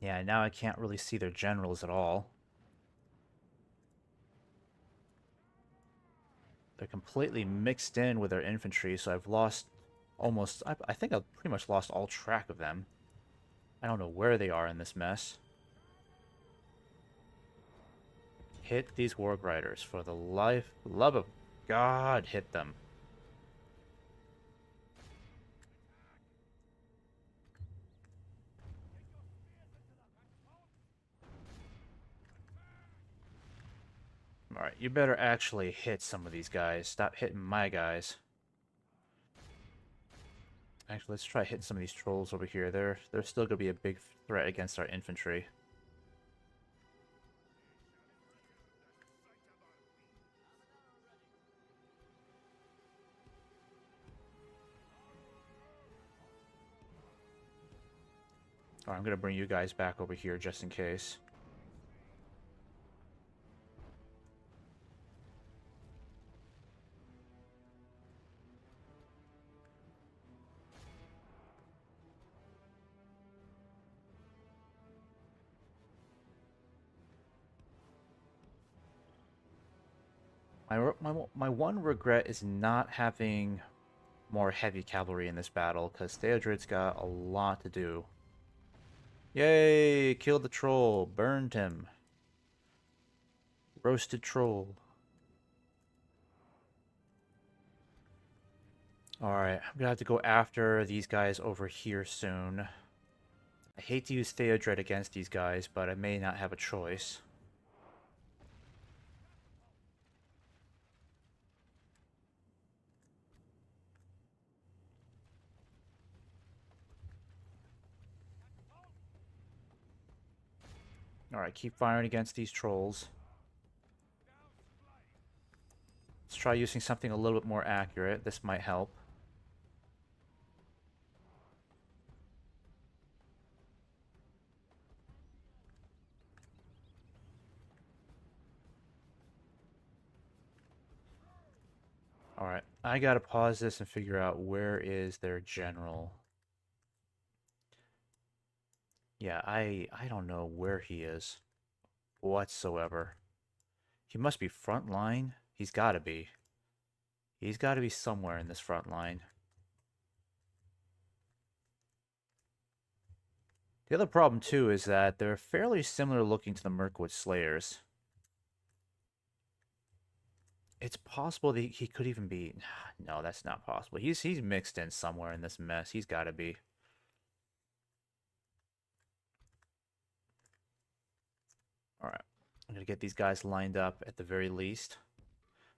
Yeah, now I can't really see their generals at all. They're completely mixed in with their infantry, so I've lost almost... I think I've pretty much lost all track of them. I don't know where they are in this mess. Hit these Warg Riders. For the love of God, hit them. Alright, you better actually hit some of these guys. Stop hitting my guys. Actually, let's try hitting some of these trolls over here. They're still going to be a big threat against our infantry. Alright, I'm going to bring you guys back over here just in case. My one regret is not having more heavy cavalry in this battle, because Theodred's got a lot to do. Yay! Killed the troll. Burned him. Roasted troll. Alright, I'm gonna have to go after these guys over here soon. I hate to use Theodred against these guys, but I may not have a choice. Alright, keep firing against these trolls. Let's try using something a little bit more accurate. This might help. Alright, I gotta pause this and figure out where is their general. Yeah, I don't know where he is whatsoever. He must be front line. He's gotta be. He's gotta be somewhere in this front line. The other problem too is that they're fairly similar looking to the Mirkwood Slayers. It's possible that he could even be... No, that's not possible. He's mixed in somewhere in this mess. He's gotta be. Alright. I'm going to get these guys lined up at the very least.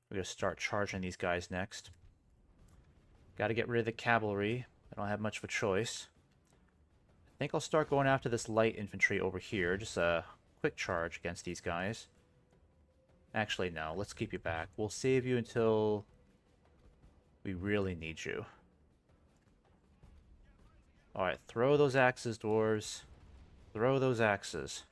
We're going to start charging these guys next. Got to get rid of the cavalry. I don't have much of a choice. I think I'll start going after this light infantry over here. Just a quick charge against these guys. Actually, no. Let's keep you back. We'll save you until we really need you. Alright, throw those axes, dwarves. Throw those axes.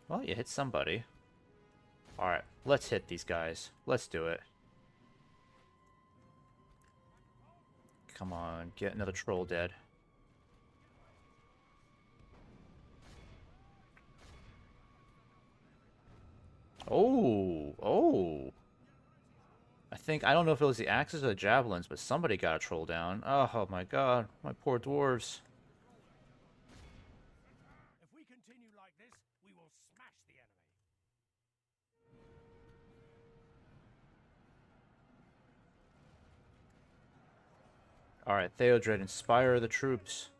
Well, you hit somebody. Alright, let's hit these guys. Let's do it. Come on, get another troll dead. Oh, oh. think, I don't know if it was the axes or the javelins, but somebody got a troll down. Oh my god, my poor dwarves. If we continue like this, we will smash the enemy. Alright, Theodred, inspire the troops.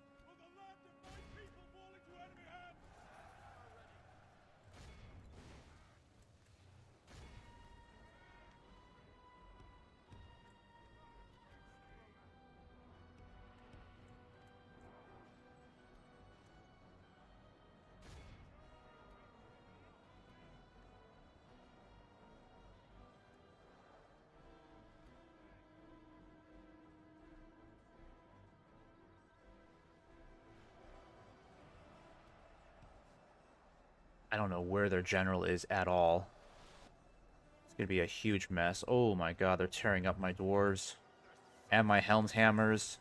I don't know where their general is at all. It's gonna be a huge mess. Oh my god, they're tearing up my dwarves. And my helm's hammers.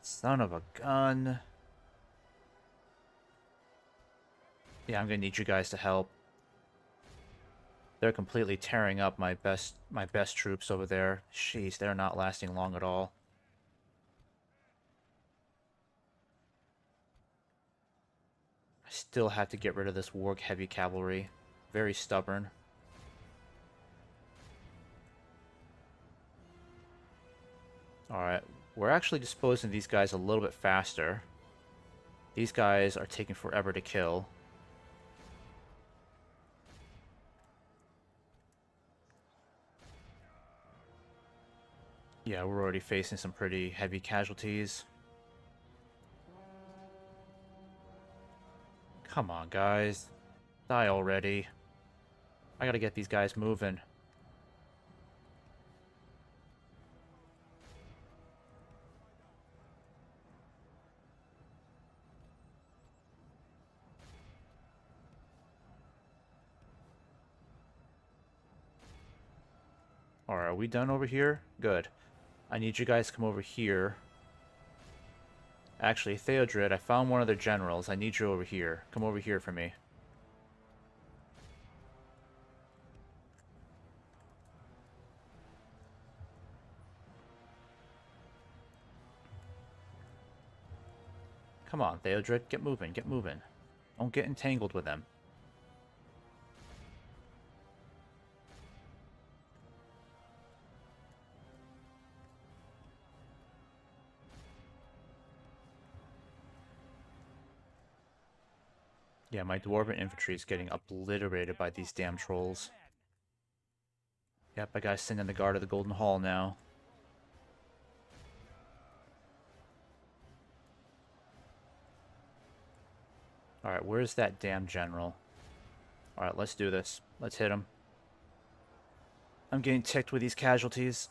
Son of a gun. Yeah, I'm gonna need you guys to help. They're completely tearing up my best troops over there. Jeez, they're not lasting long at all. I still have to get rid of this warg heavy cavalry. Very stubborn. Alright, we're actually disposing of these guys a little bit faster. These guys are taking forever to kill. Yeah, we're already facing some pretty heavy casualties. Come on, guys. Die already. I gotta get these guys moving. Alright, are we done over here? Good. I need you guys to come over here. Actually, Theodred, I found one of their generals. I need you over here. Come over here for me. Come on, Theodred, get moving, get moving. Don't get entangled with them. Yeah, my dwarven infantry is getting obliterated by these damn trolls. Yep, I gotta send in the guard of the Golden Hall now. Alright, where's that damn general? Alright, let's do this. Let's hit him. I'm getting ticked with these casualties.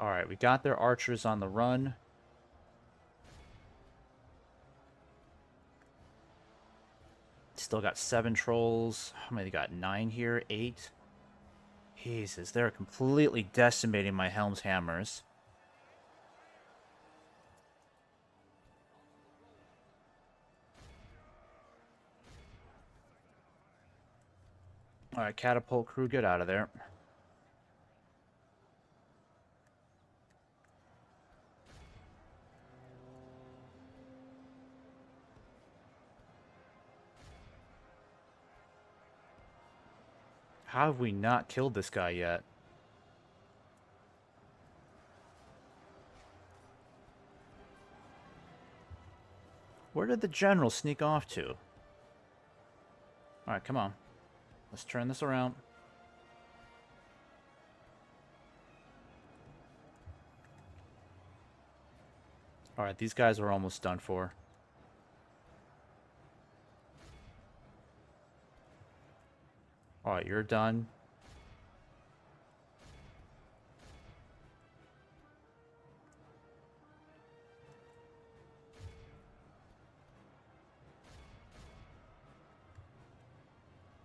Alright, we got their archers on the run. Still got 7 trolls. How many got? 9 here? 8? Jesus, they're completely decimating my Helm's Hammers. Alright, catapult crew, get out of there. How have we not killed this guy yet? Where did the general sneak off to? Alright, come on. Let's turn this around. Alright, these guys are almost done for. Alright, you're done.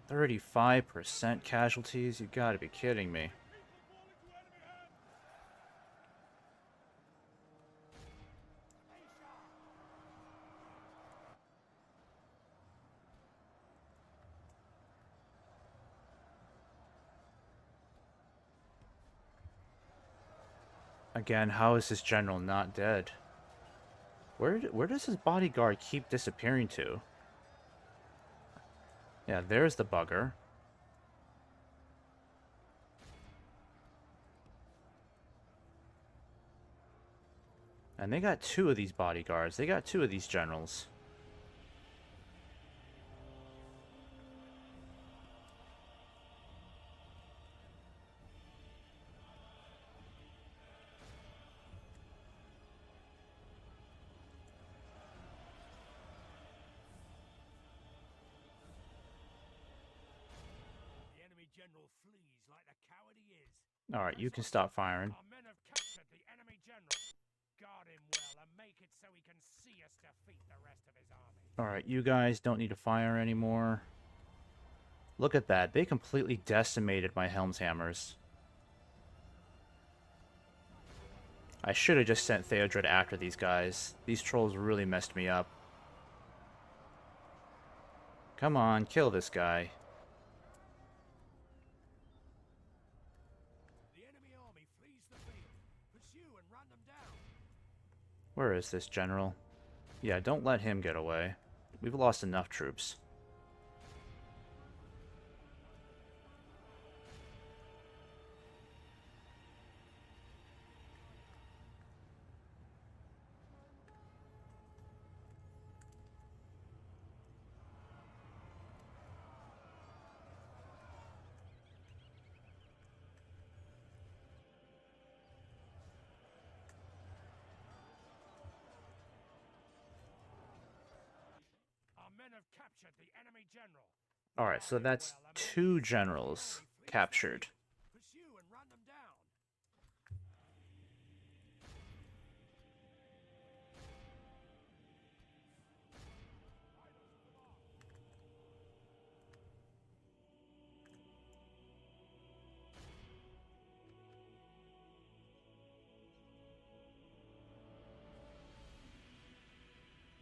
35% casualties? You gotta be kidding me. Again, how is this general not dead? Where does his bodyguard keep disappearing to? Yeah, there's the bugger. And they got 2 of these bodyguards. They got 2 of these generals. The enemy general flees like the coward he is. Alright, you can stop firing. Our men have captured the enemy general. Guard him well and make it so he can see us defeat the rest of his army. Alright, you guys don't need to fire anymore. Look at that. They completely decimated my Helm's Hammers. I should have just sent Theodred after these guys. These trolls really messed me up. Come on, kill this guy. The enemy army flees the field. Pursue and run them down. Where is this general? Yeah, don't let him get away. We've lost enough troops. Our men have captured the enemy general. Alright, so that's 2 generals captured. Pursue and run them down.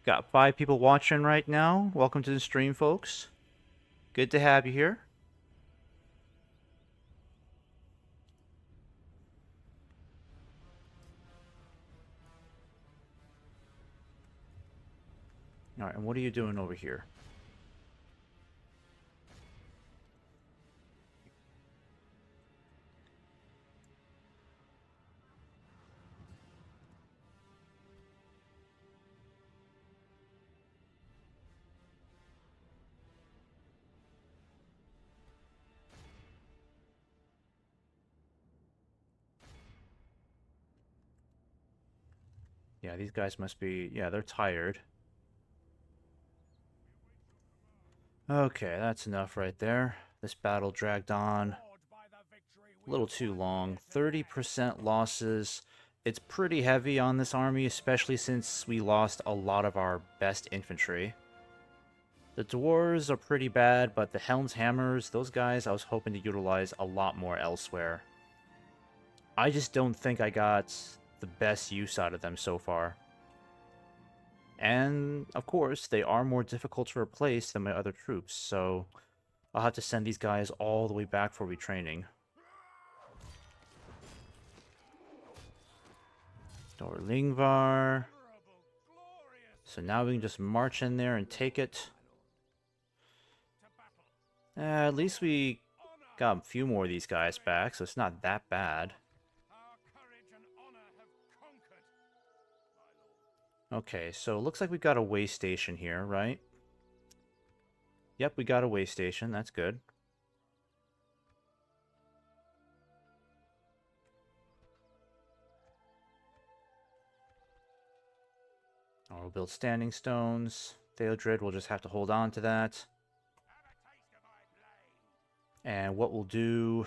Got 5 people watching right now. Welcome to the stream, folks. Good to have you here. Alright, and what are you doing over here? Yeah, these guys must be... Yeah, they're tired. Okay, that's enough right there. This battle dragged on a little too long. 30% losses. It's pretty heavy on this army, especially since we lost a lot of our best infantry. The dwarves are pretty bad, but the Helm's Hammers, those guys I was hoping to utilize a lot more elsewhere. I just don't think I got the best use out of them so far. And, of course, they are more difficult to replace than my other troops, so I'll have to send these guys all the way back for retraining. Dorlingvar. So now we can just march in there and take it. At least we got a few more of these guys back, so it's not that bad. Okay, so it looks like we got a way station here, right? Yep, we got a way station. That's good. We'll build standing stones. Theodred will just have to hold on to that. And what we'll do...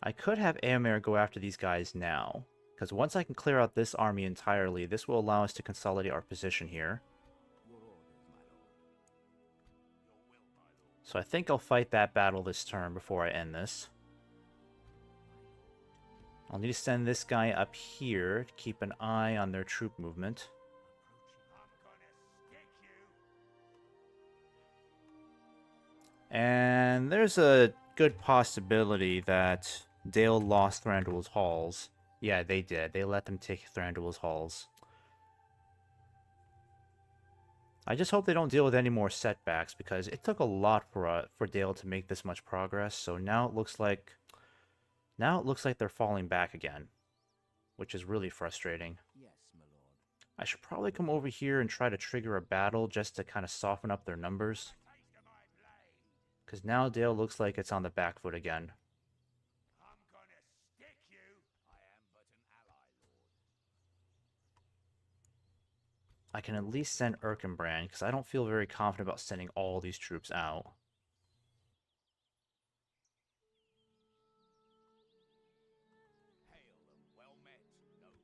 I could have Éomer go after these guys now. Because once I can clear out this army entirely, this will allow us to consolidate our position here. Your orders, my lord. So I think I'll fight that battle this turn before I end this. I'll need to send this guy up here to keep an eye on their troop movement. And there's a good possibility that Dale lost Thranduil's Halls. Yeah, they did. They let them take Thranduil's Halls. I just hope they don't deal with any more setbacks, because it took a lot for Dale to make this much progress. So now it looks like they're falling back again, which is really frustrating. Yes, my lord. I should probably come over here and try to trigger a battle just to kind of soften up their numbers. Because now Dale looks like it's on the back foot again. I'm gonna stick you. I am but an ally, lord. I can at least send Erkenbrand, because I don't feel very confident about sending all these troops out. Hail and well met, noble lord.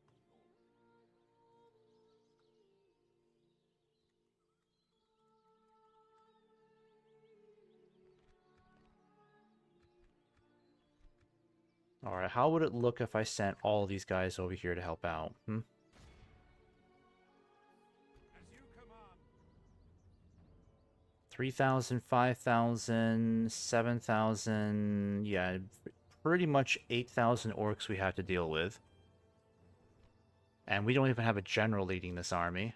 Alright, how would it look if I sent all these guys over here to help out? As you command. 3,000, 5,000, 7,000... Yeah, pretty much 8,000 orcs we have to deal with. And we don't even have a general leading this army.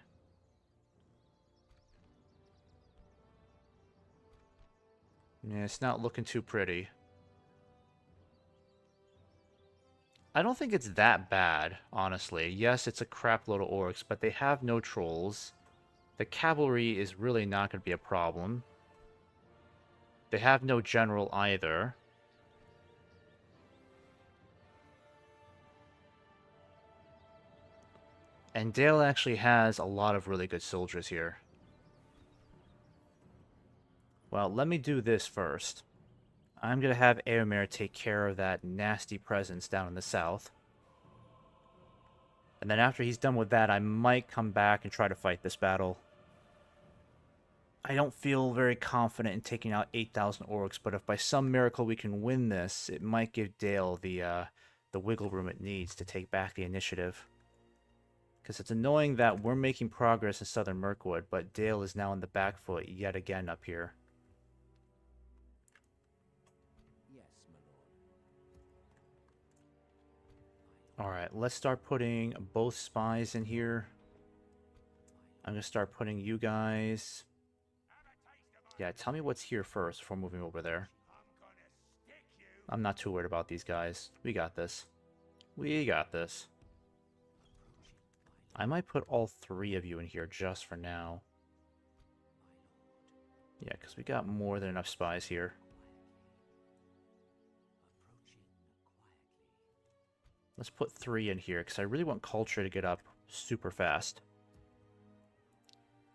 Yeah, it's not looking too pretty. I don't think it's that bad, honestly. Yes, it's a crap load of orcs, but they have no trolls. The cavalry is really not going to be a problem. They have no general either. And Dale actually has a lot of really good soldiers here. Well, let me do this first. I'm going to have Eomer take care of that nasty presence down in the south. And then after he's done with that, I might come back and try to fight this battle. I don't feel very confident in taking out 8,000 orcs, but if by some miracle we can win this, it might give Dale the wiggle room it needs to take back the initiative. Because it's annoying that we're making progress in southern Mirkwood, but Dale is now on the back foot yet again up here. Yes, my lord. Alright, let's start putting both spies in here. I'm going to start putting you guys... Yeah, tell me what's here first before moving over there. I'm not too worried about these guys. We got this. We got this. I might put all 3 of you in here just for now. Yeah, because we got more than enough spies here. Let's put 3 in here, because I really want culture to get up super fast.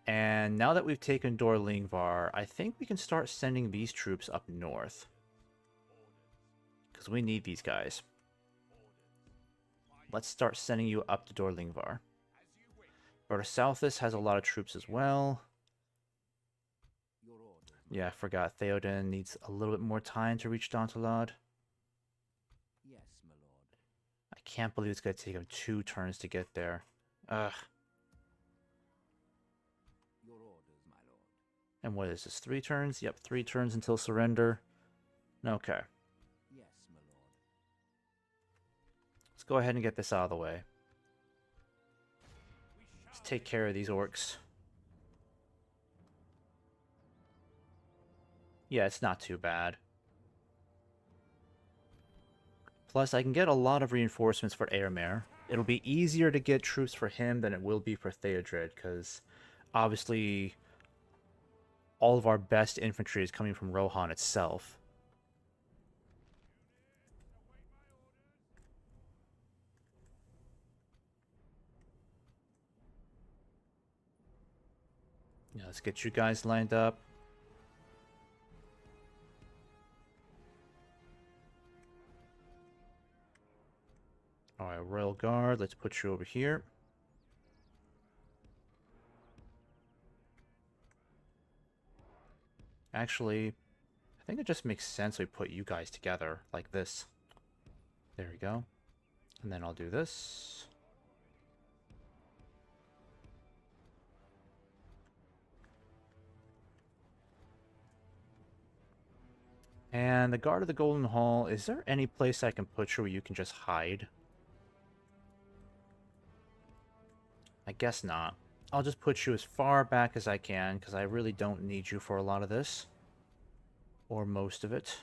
And now that we've taken Dorlingvar, I think we can start sending these troops up north. Because we need these guys. Let's start sending you up to Dorlingvar. Bertha has a lot of troops as well. Your orders. Yeah, I forgot. Theoden needs a little bit more time to reach Dantalad. Yes, my lord. I can't believe it's going to take him 2 turns to get there. Ugh. Your orders, my lord. And what is this? 3 turns? Yep, 3 turns until surrender. Okay. Yes, my lord. Let's go ahead and get this out of the way. Let's take care of these orcs. Yeah, it's not too bad. Plus, I can get a lot of reinforcements for Eomer. It'll be easier to get troops for him than it will be for Theodred, because obviously all of our best infantry is coming from Rohan itself. Yeah, let's get you guys lined up. Alright, Royal Guard, let's put you over here. Actually, think it just makes sense we put you guys together like this. There we go. And then I'll do this. And the Guard of the Golden Hall, is there any place I can put you where you can just hide? I guess not. I'll just put you as far back as I can, because I really don't need you for a lot of this. Or most of it.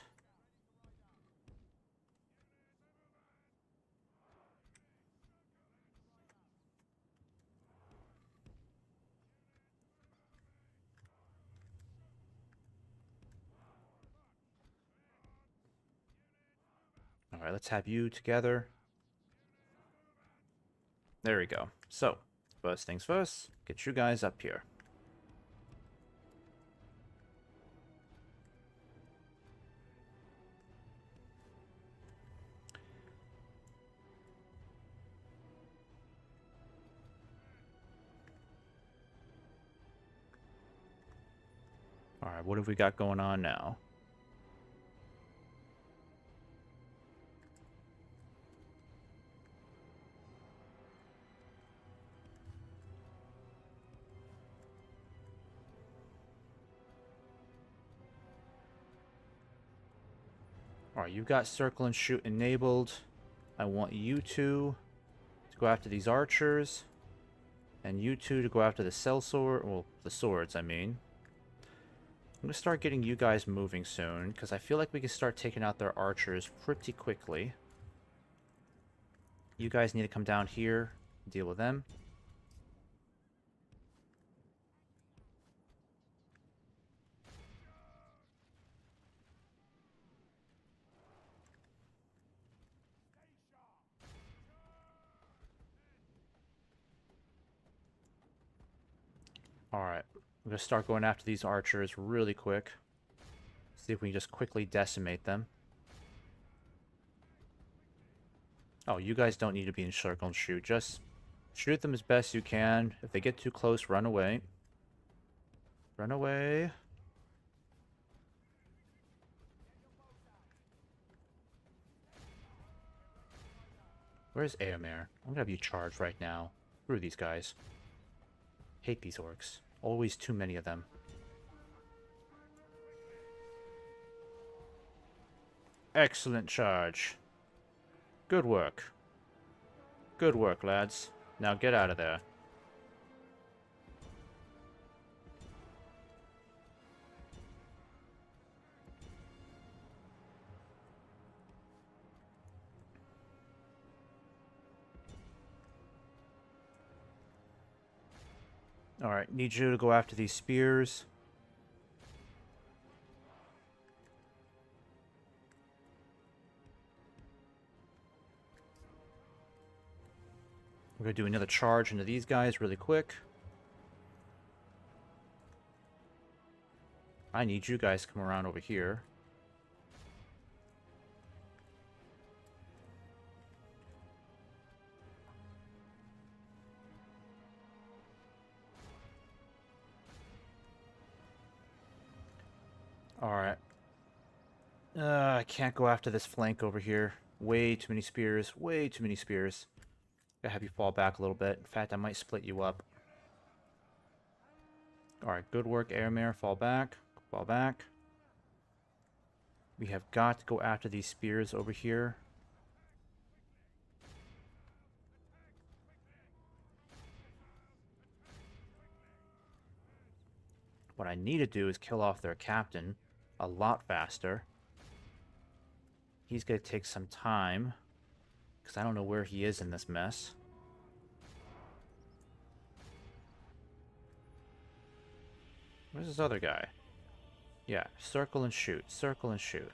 Alright, let's have you together. There we go. So, first things first, get you guys up here. Alright, what have we got going on now? Alright, you've got circle and shoot enabled. I want you two to go after these archers. And you two to go after the sellsword, well, the swords, I mean. I'm going to start getting you guys moving soon, because I feel like we can start taking out their archers pretty quickly. You guys need to come down here, deal with them. Alright, I'm going to start going after these archers really quick. See if we can just quickly decimate them. Oh, you guys don't need to be in circle and shoot. Just shoot them as best you can. If they get too close, run away. Run away. Where's Eomer? I'm gonna have you charge right now. Screw these guys. Hate these orcs. Always too many of them. Excellent charge. Good work. Good work, lads. Now get out of there. Alright, need you to go after these spears. We're going to do another charge into these guys really quick. I need you guys to come around over here. Alright. I can't go after this flank over here. Way too many spears. Way too many spears. Gotta have you fall back a little bit. In fact, I might split you up. Alright, good work, Eomer. Fall back. Fall back. We have got to go after these spears over here. What I need to do is kill off their captain a lot faster. He's going to take some time, because I don't know where he is in this mess. Where's this other guy? Yeah, circle and shoot. Circle and shoot.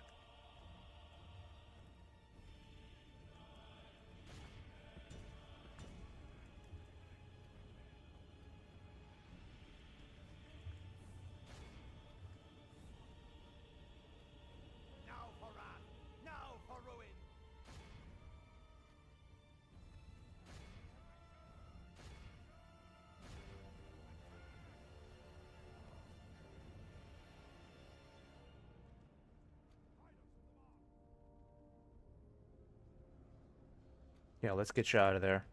Now for wrath, now for ruin. Yeah, let's get you out of there.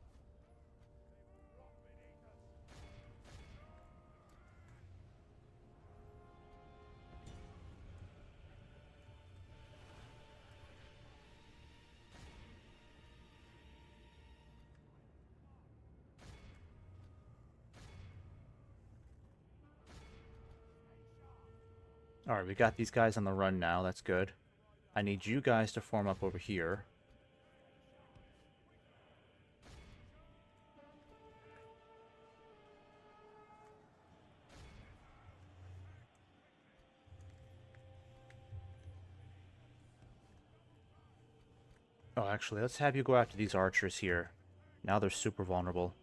Alright, we got these guys on the run now. That's good. I need you guys to form up over here. Oh, actually, let's have you go after these archers here. Now they're super vulnerable.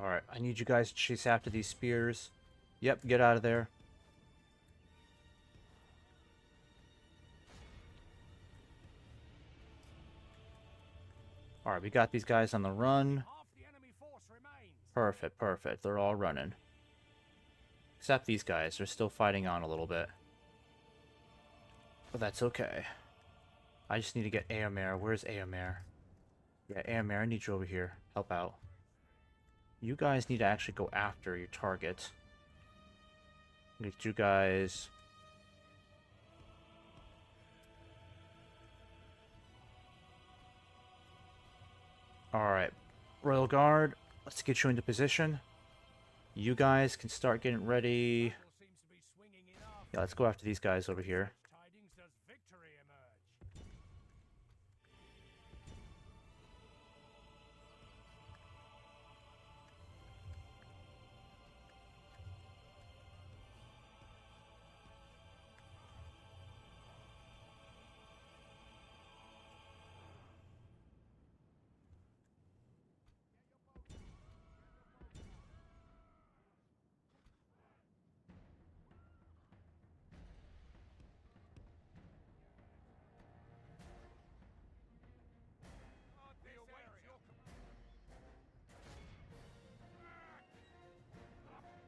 Alright, I need you guys to chase after these spears. Yep, get out of there. Alright, we got these guys on the run. Half the enemy force remains. Perfect, perfect. They're all running. Except these guys. They're still fighting on a little bit. But that's okay. I just need to get Eomer. Where's Eomer? Yeah, Eomer, I need you over here. Help out. You guys need to actually go after your target. Get you guys... Alright. Royal Guard, let's get you into position. You guys can start getting ready. Battle seems to be swinging in our Yeah, let's go after these guys over here. tidings does victory emerge.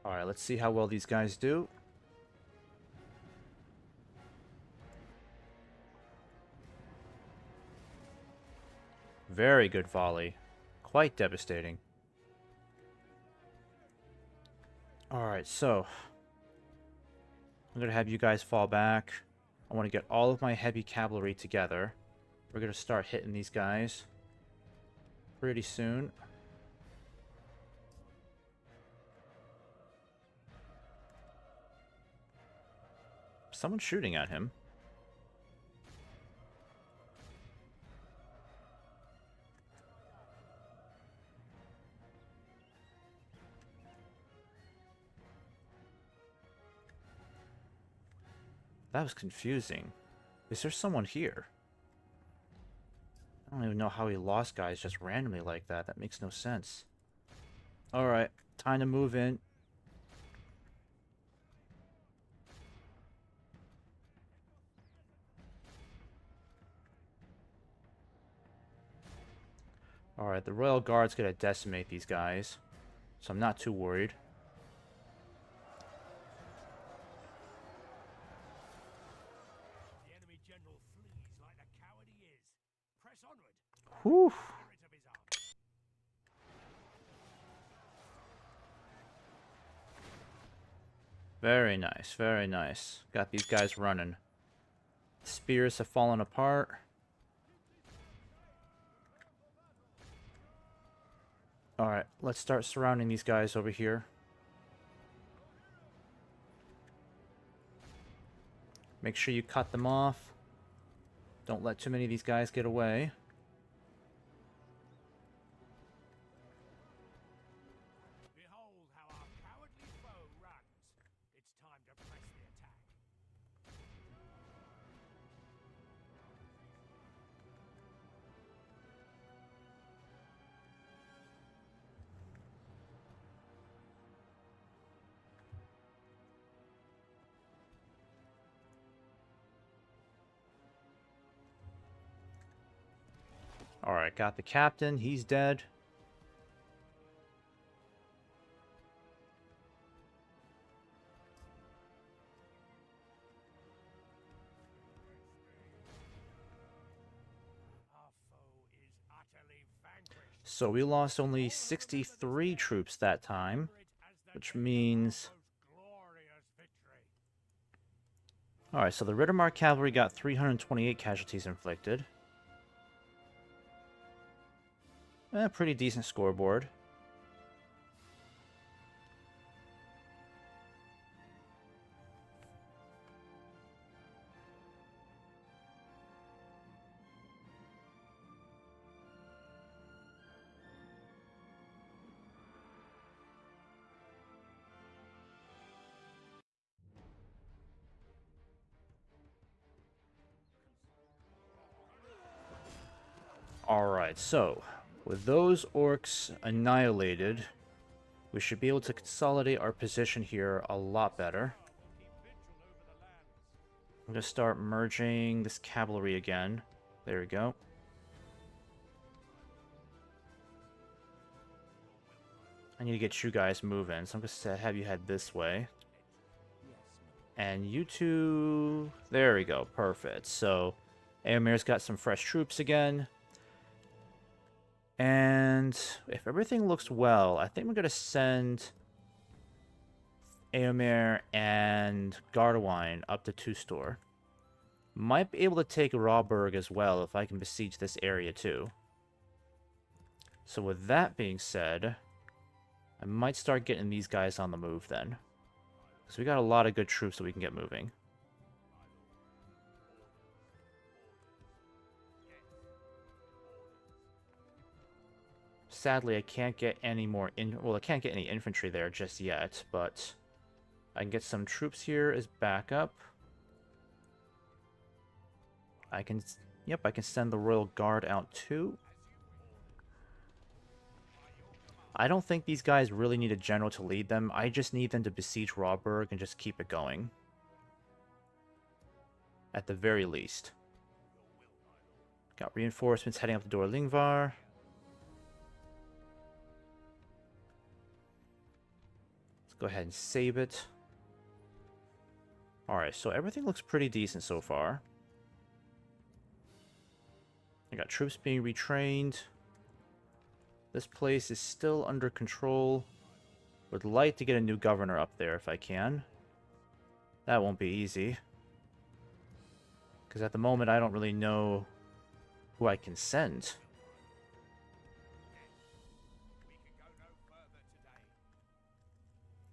Alright, let's see how well these guys do. Very good volley. Quite devastating. Alright, so... I'm going to have you guys fall back. I want to get all of my heavy cavalry together. We're going to start hitting these guys pretty soon. Someone's shooting at him. That was confusing. Is there someone here? I don't even know how he lost guys just randomly like that. That makes no sense. Alright, time to move in. Alright, the Royal Guard's gonna decimate these guys. So I'm not too worried. The enemy general flees like the coward he is. Press onward. Whew. Spirit of his army. Very nice, very nice. Got these guys running. Spears have fallen apart. Alright, let's start surrounding these guys over here. Make sure you cut them off. Don't let too many of these guys get away. Behold how our cowardly foe runs. It's time to press the attack. Alright, got the captain. He's dead. Our foe is utterly vanquished. So we lost only 63 troops that time, Remember it as the which day of our means... most glorious victory. Alright, so the Riddermark cavalry got 328 casualties inflicted. Pretty decent scoreboard. Alright, so with those orcs annihilated, we should be able to consolidate our position here a lot better. I'm going to start merging this cavalry again. There we go. I need to get you guys moving, so I'm going to have you head this way. And you two... There we go, perfect. So, Eomer's got some fresh troops again. And if everything looks well, I think we're going to send Eomer and Gardewyne up to 2-store. Might be able to take Rawburg as well if I can besiege this area too. So with that being said, I might start getting these guys on the move then. Because we got a lot of good troops that we can get moving. Sadly, I can't get any more well, I can't get any infantry there just yet, but I can get some troops here as backup. I can, yep, I can send the Royal Guard out too. I don't think these guys really need a general to lead them. I just need them to besiege Rawburg and just keep it going. At the very least. Got reinforcements heading up the door Lingvar. Let's go ahead and save it. Alright, so everything looks pretty decent so far. I got troops being retrained. This place is still under control. Would like to get a new governor up there if I can. That won't be easy. Because at the moment I don't really know who I can send.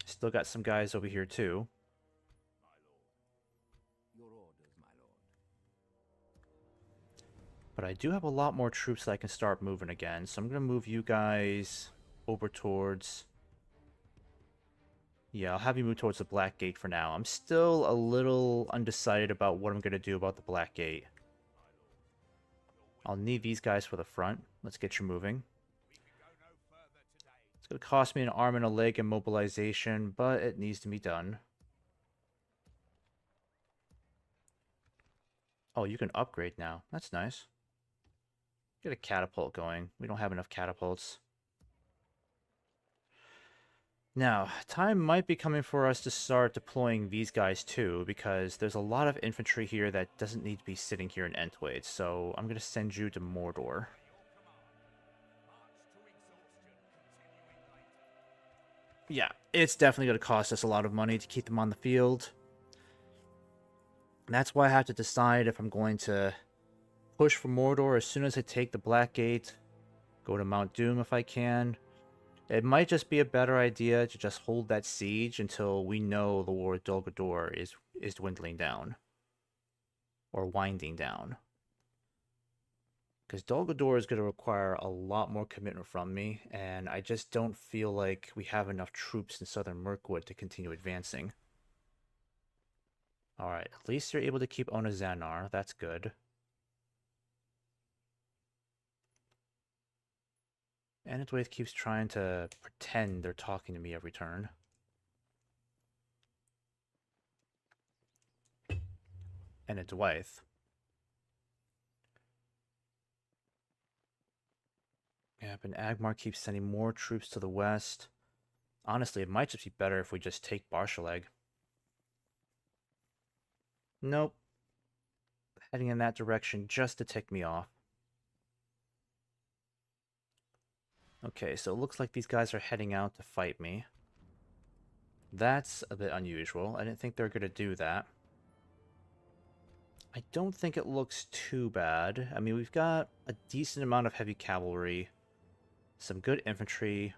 Still got some guys over here too. Your orders, my lord. But I do have a lot more troops that I can start moving again. So I'm going to move you guys over towards... Yeah, I'll have you move towards the Black Gate for now. I'm still a little undecided about what I'm going to do about the Black Gate. I'll need these guys for the front. Let's get you moving. It's going to cost me an arm and a leg in mobilization, but it needs to be done. Oh, you can upgrade now. That's nice. Get a catapult going. We don't have enough catapults. Now, time might be coming for us to start deploying these guys too, because there's a lot of infantry here that doesn't need to be sitting here in Entwade, so I'm going to send you to Mordor. Yeah, it's definitely going to cost us a lot of money to keep them on the field. And that's why I have to decide if I'm going to push for Mordor as soon as I take the Black Gate, go to Mount Doom if I can. It might just be a better idea to just hold that siege until we know the War of Dol Guldur is dwindling down. Or winding down. Because Dol Guldur is going to require a lot more commitment from me, and I just don't feel like we have enough troops in southern Mirkwood to continue advancing. Alright, at least you're able to keep Onazanar, that's good. And Dwaith keeps trying to pretend they're talking to me every turn. And a Dwaith. Yeah, but Agmar keeps sending more troops to the west. Honestly, it might just be better if we just take Barshaleg. Nope. Heading in that direction just to tick me off. Okay, so it looks like these guys are heading out to fight me. That's a bit unusual. I didn't think they were going to do that. I don't think it looks too bad. I mean, we've got a decent amount of heavy cavalry, some good infantry.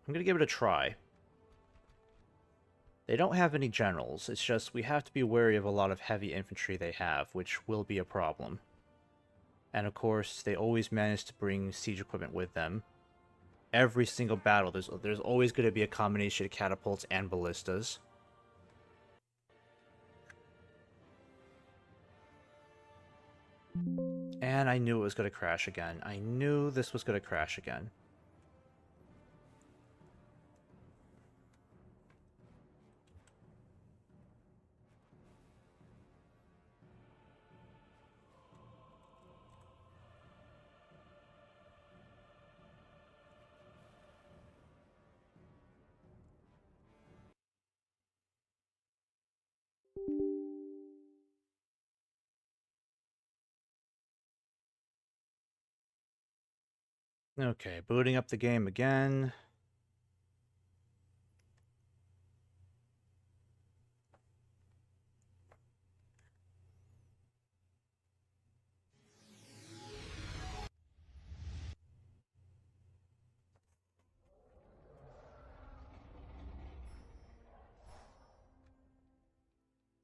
I'm going to give it a try. They don't have any generals. It's just we have to be wary of a lot of heavy infantry they have, which will be a problem. And of course, they always manage to bring siege equipment with them. Every single battle, there's always going to be a combination of catapults and ballistas. And I knew it was going to crash again. I knew this was going to crash again. Okay, booting up the game again.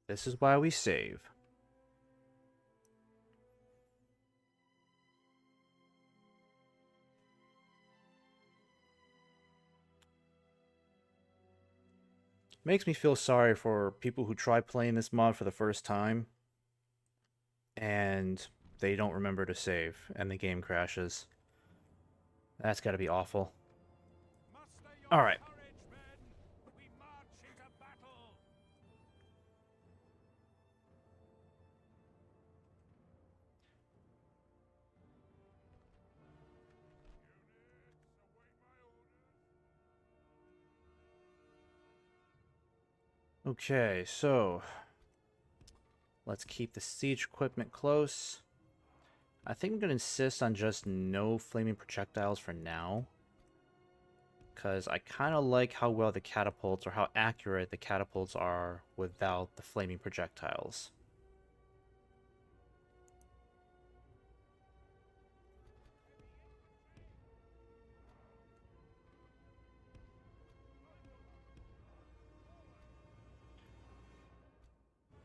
This is why we save. Makes me feel sorry for people who try playing this mod for the first time and they don't remember to save and the game crashes. That's gotta be awful. Alright. We march into battle. Okay, so let's keep the siege equipment close. I think I'm going to insist on just no flaming projectiles for now. Because I kind of like how well the catapults, or how accurate the catapults are without the flaming projectiles.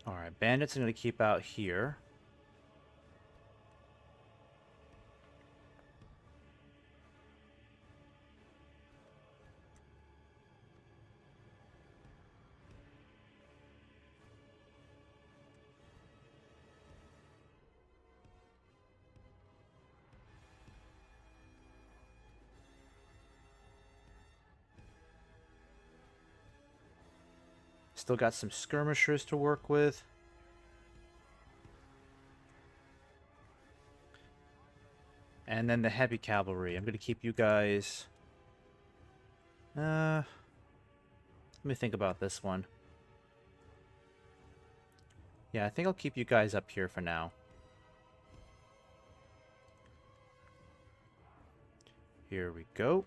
Alright, bandits I'm going to keep out here. Still got some skirmishers to work with. And then the heavy cavalry. I'm going to keep you guys... let me think about this one. Yeah, I think I'll keep you guys up here for now. Here we go.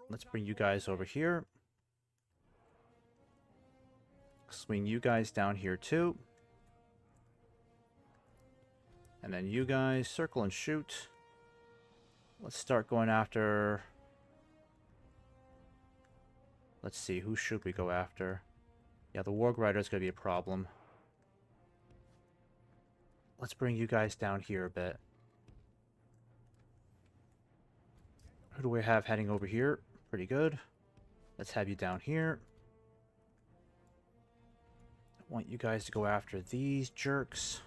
Let's bring you guys over here. Swing you guys down here too. And then you guys circle and shoot. Let's start going after... Let's see, who should we go after? Yeah, the Warg Rider is going to be a problem. Let's bring you guys down here a bit. Who do we have heading over here? Pretty good. Let's have you down here. I want you guys to go after these jerks.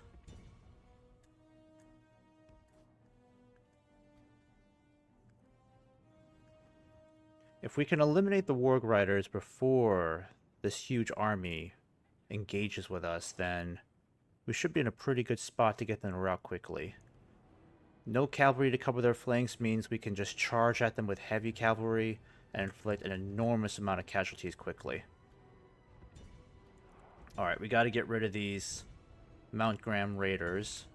If we can eliminate the Warg Riders before this huge army engages with us, then we should be in a pretty good spot to get them out quickly. No cavalry to cover their flanks means we can just charge at them with heavy cavalry and inflict an enormous amount of casualties quickly. Alright, we got to get rid of these Mount Graham raiders.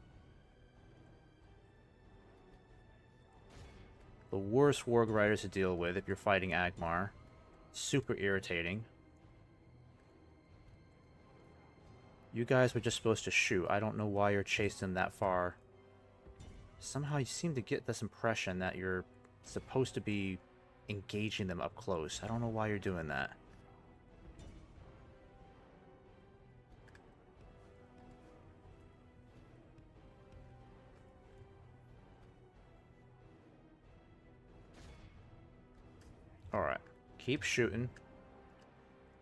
The worst warg riders to deal with if you're fighting Agmar. Super irritating. You guys were just supposed to shoot. I don't know why you're chasing them that far. Somehow you seem to get this impression that you're supposed to be engaging them up close. I don't know why you're doing that. Alright. Keep shooting.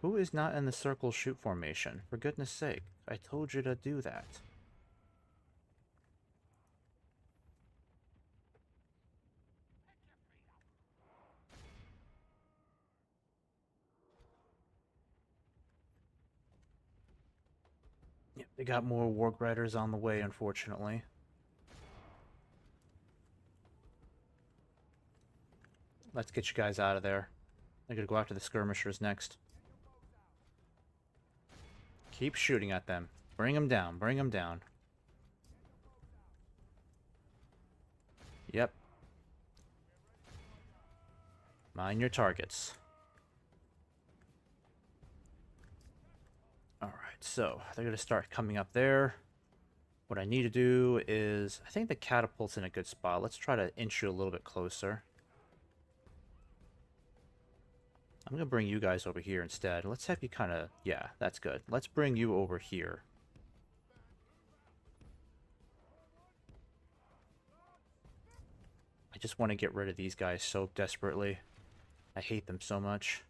Who is not in the circle shoot formation? For goodness sake. I told you to do that. Yep, they got more warg riders on the way, unfortunately. Let's get you guys out of there. I'm gonna go after the skirmishers next. Keep shooting at them. Bring them down. Bring them down. Yep. Mind your targets. Alright, so they're going to start coming up there. What I need to do is... I think the catapult's in a good spot. Let's try to inch you a little bit closer. I'm going to bring you guys over here instead. Let's have you kind of... Yeah, that's good. Let's bring you over here. I just want to get rid of these guys so desperately. I hate them so much.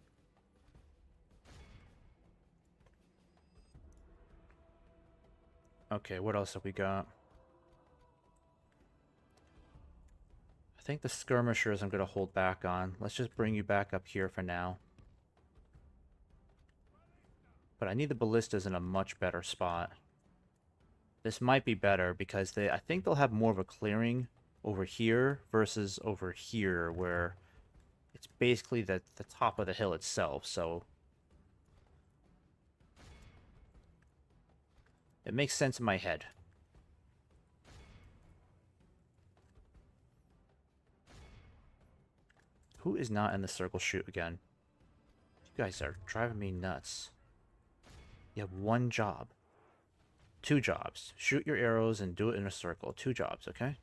Okay, what else have we got? I think the skirmishers I'm going to hold back on. Let's just bring you back up here for now. But I need the ballistas in a much better spot. This might be better because I think they'll have more of a clearing over here versus over here where it's basically the top of the hill itself, so it makes sense in my head. Who is not in the circle shoot again? You guys are driving me nuts. You have one job. 2 jobs. Shoot your arrows and do it in a circle. 2 jobs, okay?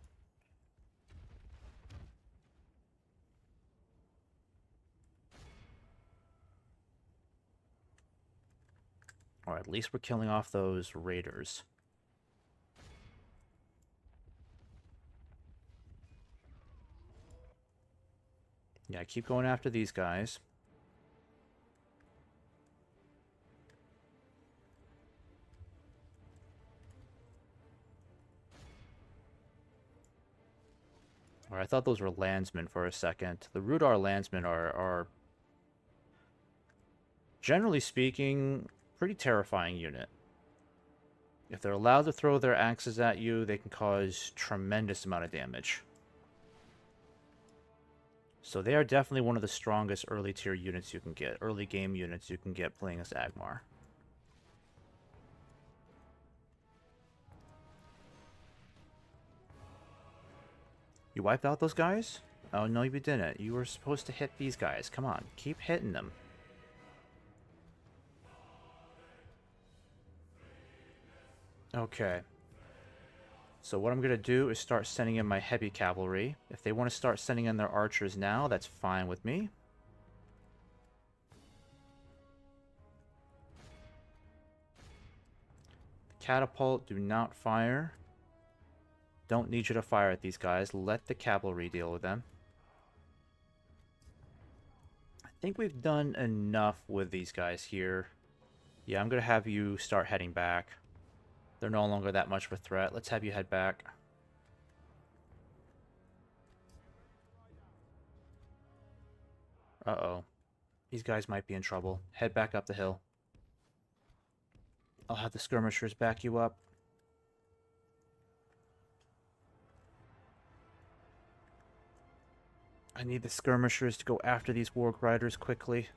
Alright, at least we're killing off those raiders. Yeah, keep going after these guys. Or I thought those were landsmen for a second. The Rudar landsmen are generally speaking, pretty terrifying unit. If they're allowed to throw their axes at you, they can cause tremendous amount of damage. So they are definitely one of the strongest early tier units you can get, early game units you can get playing as Agmar. You wiped out those guys? Oh, no, you didn't. You were supposed to hit these guys. Come on, keep hitting them. Okay. So what I'm going to do is start sending in my heavy cavalry. If they want to start sending in their archers now, that's fine with me. The catapult, do not fire. Don't need you to fire at these guys. Let the cavalry deal with them. I think we've done enough with these guys here. Yeah, I'm going to have you start heading back. They're no longer that much of a threat. Let's have you head back. Uh-oh. These guys might be in trouble. Head back up the hill. I'll have the skirmishers back you up. I need the skirmishers to go after these warg riders quickly.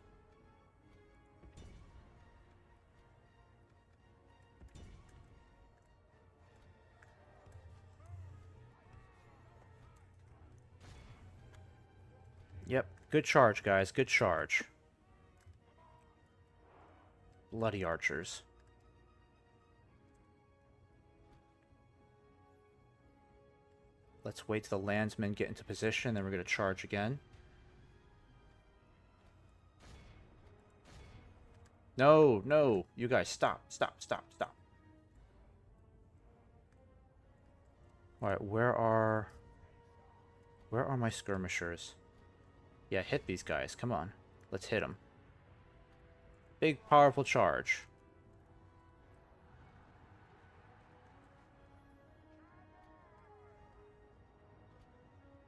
Yep, good charge, guys. Good charge. Bloody archers. Let's wait till the landsmen get into position, then we're going to charge again. No, no. You guys, stop, stop, stop, stop. Alright, where are my skirmishers? Yeah, hit these guys. Come on. Let's hit them. Big, powerful charge.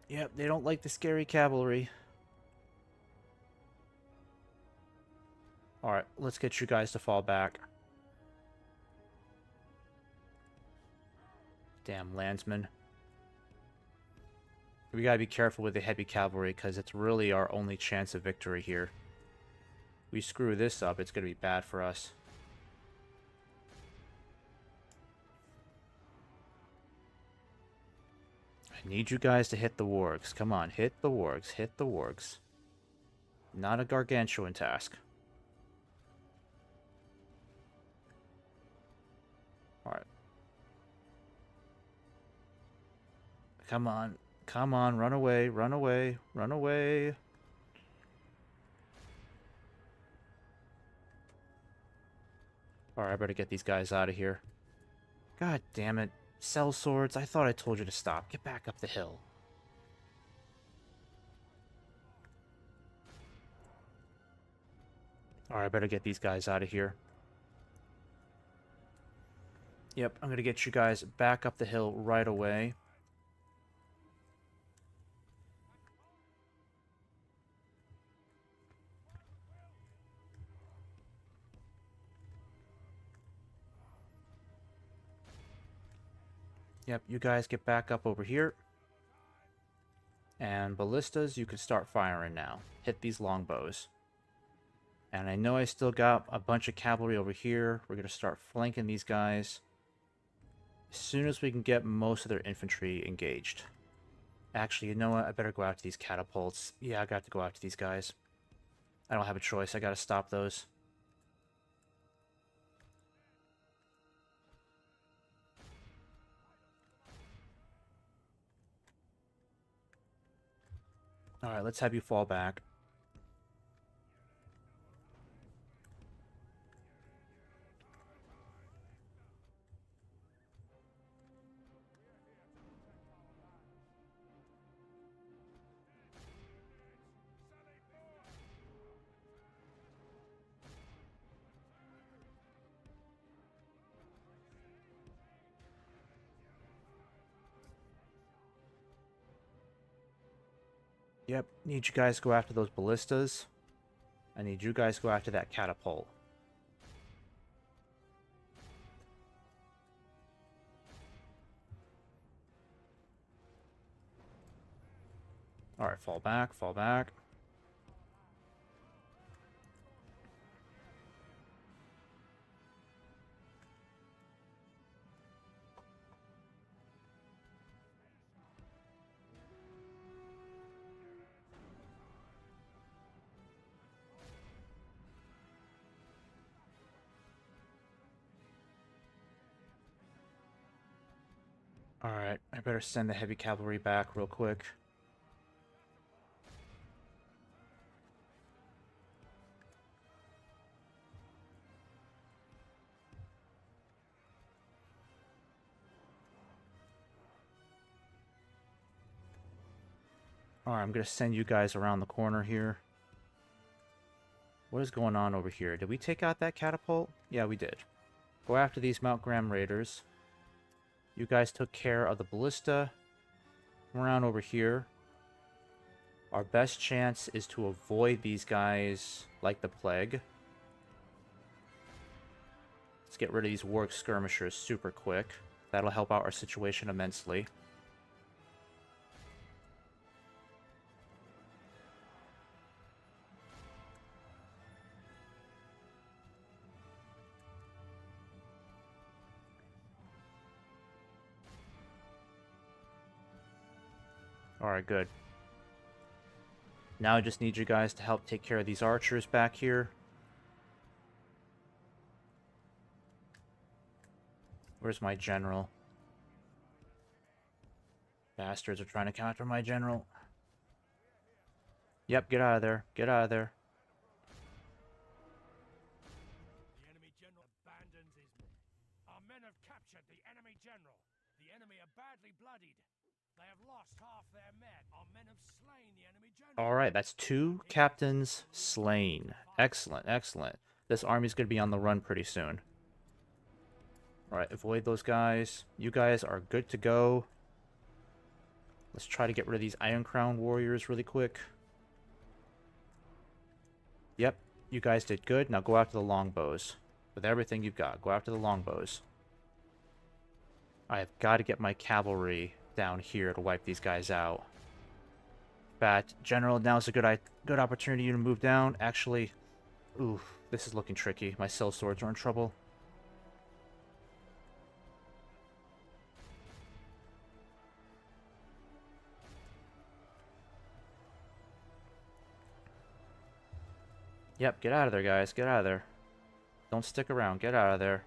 Yep, they don't like the scary cavalry. Alright, let's get you guys to fall back. Damn landsmen. We gotta be careful with the heavy cavalry, because it's really our only chance of victory here. We screw this up, it's gonna be bad for us. I need you guys to hit the wargs. Come on, hit the wargs, hit the wargs. Not a gargantuan task. Alright. Come on. Come on, run away, run away, run away. Alright, I better get these guys out of here. God damn it. Cell swords, I thought I told you to stop. Get back up the hill. Alright, I better get these guys out of here. Yep, I'm gonna get you guys back up the hill right away. Yep, you guys get back up over here. And ballistas, you can start firing now. Hit these longbows. And I know I still got a bunch of cavalry over here. We're going to start flanking these guys as soon as we can get most of their infantry engaged. Actually, you know what? I better go after these catapults. Yeah, I got to go after these guys. I don't have a choice. I got to stop those. Alright, let's have you fall back. Yep, need you guys to go after those ballistas. I need you guys to go after that catapult. Alright, fall back, fall back. Alright, I better send the heavy cavalry back real quick. Alright, I'm going to send you guys around the corner here. What is going on over here? Did we take out that catapult? Yeah, we did. Go after these Mount Graham raiders. You guys took care of the ballista. Come around over here. Our best chance is to avoid these guys like the plague. Let's get rid of these warg skirmishers super quick. That'll help out our situation immensely. Alright, good. Now I just need you guys to help take care of these archers back here. Where's my general? Bastards are trying to counter my general. Yep, get out of there. Get out of there. The enemy general abandons his men. Our men have captured the enemy general. The enemy are badly bloodied. They have lost half their men. Our men have slain the enemy general. Alright, that's 2 captains slain. Excellent, excellent. This army's going to be on the run pretty soon. Alright, avoid those guys. You guys are good to go. Let's try to get rid of these Iron Crown warriors really quick. Yep, you guys did good. Now go after the longbows. With everything you've got, go after the longbows. I have got to get my cavalry down here to wipe these guys out. But General, now's a good opportunity to move down. Actually, ooh, this is looking tricky. My cell swords are in trouble. Yep, get out of there, guys. Get out of there. Don't stick around. Get out of there.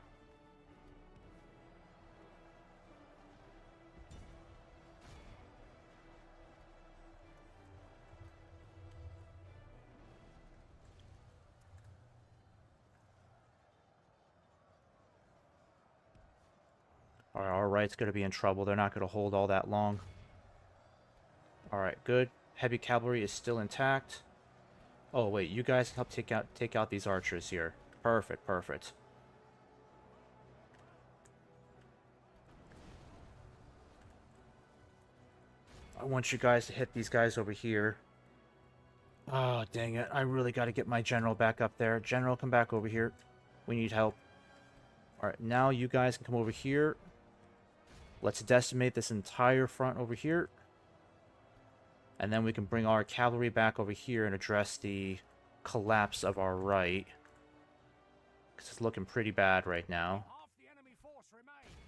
Alright, our right's going to be in trouble. They're not going to hold all that long. Alright, good. Heavy cavalry is still intact. Oh, wait, you guys help take out these archers here. Perfect, perfect. I want you guys to hit these guys over here. Oh, dang it. I really got to get my general back up there. General, come back over here. We need help. Alright, now you guys can come over here. Let's decimate this entire front over here. And then we can bring our cavalry back over here and address the collapse of our right. Because it's looking pretty bad right now. Half the enemy force remains.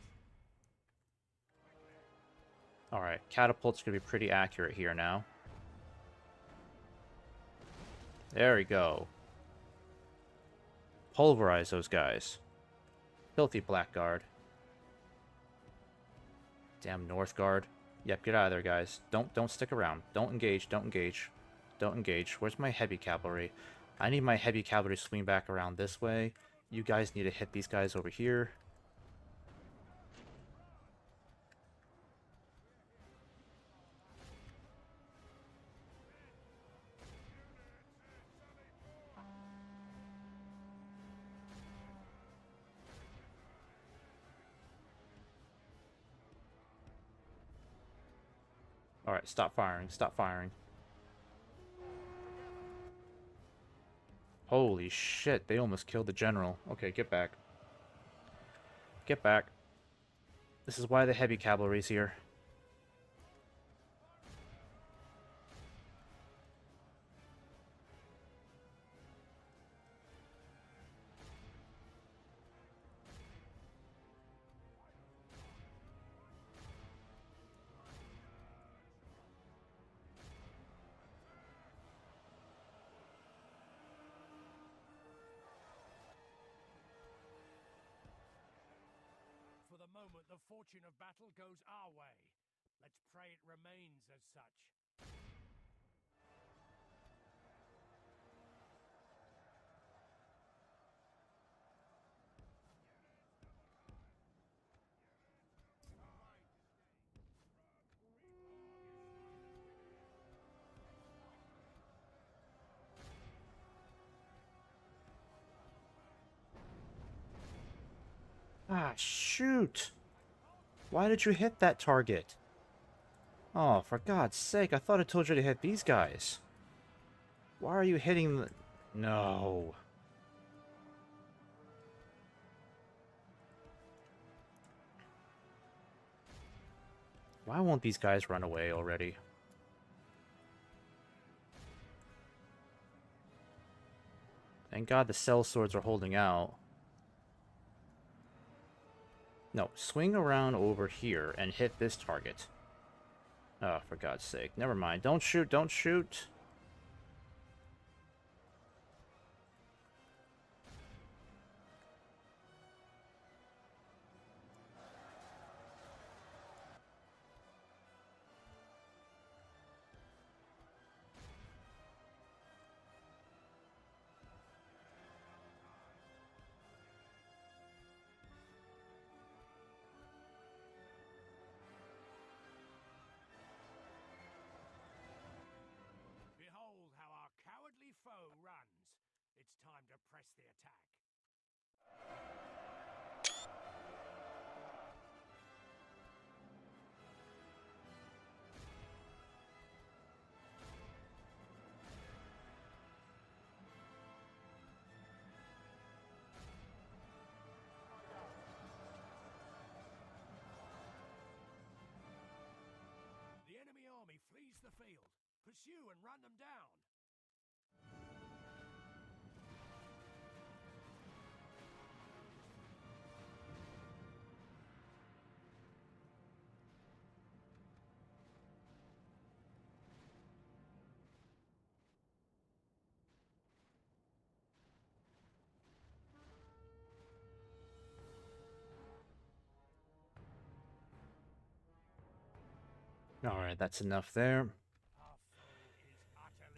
Alright, catapult's going to be pretty accurate here now. There we go. Pulverize those guys. Filthy blackguard. Damn Northguard. Yep, get out of there, guys. Don't stick around. Don't engage, don't engage. Don't engage. Where's my heavy cavalry? I need my heavy cavalry to swing back around this way. You guys need to hit these guys over here. Alright, stop firing, stop firing. Holy shit, they almost killed the general. Okay, get back. Get back. This is why the heavy cavalry's here. For the moment, the fortune of battle goes our way. Let's pray it remains as such. Ah, shoot! Why did you hit that target? Oh, for God's sake, I thought I told you to hit these guys. Why are you hitting the... No. Why won't these guys run away already? Thank God the cell swords are holding out. No, swing around over here and hit this target. Oh, for God's sake. Never mind. Don't shoot, don't shoot. Behold how our cowardly foe runs. It's time to press the attack. The enemy army flees the field. Pursue and run them down. Alright, that's enough there. Our foe is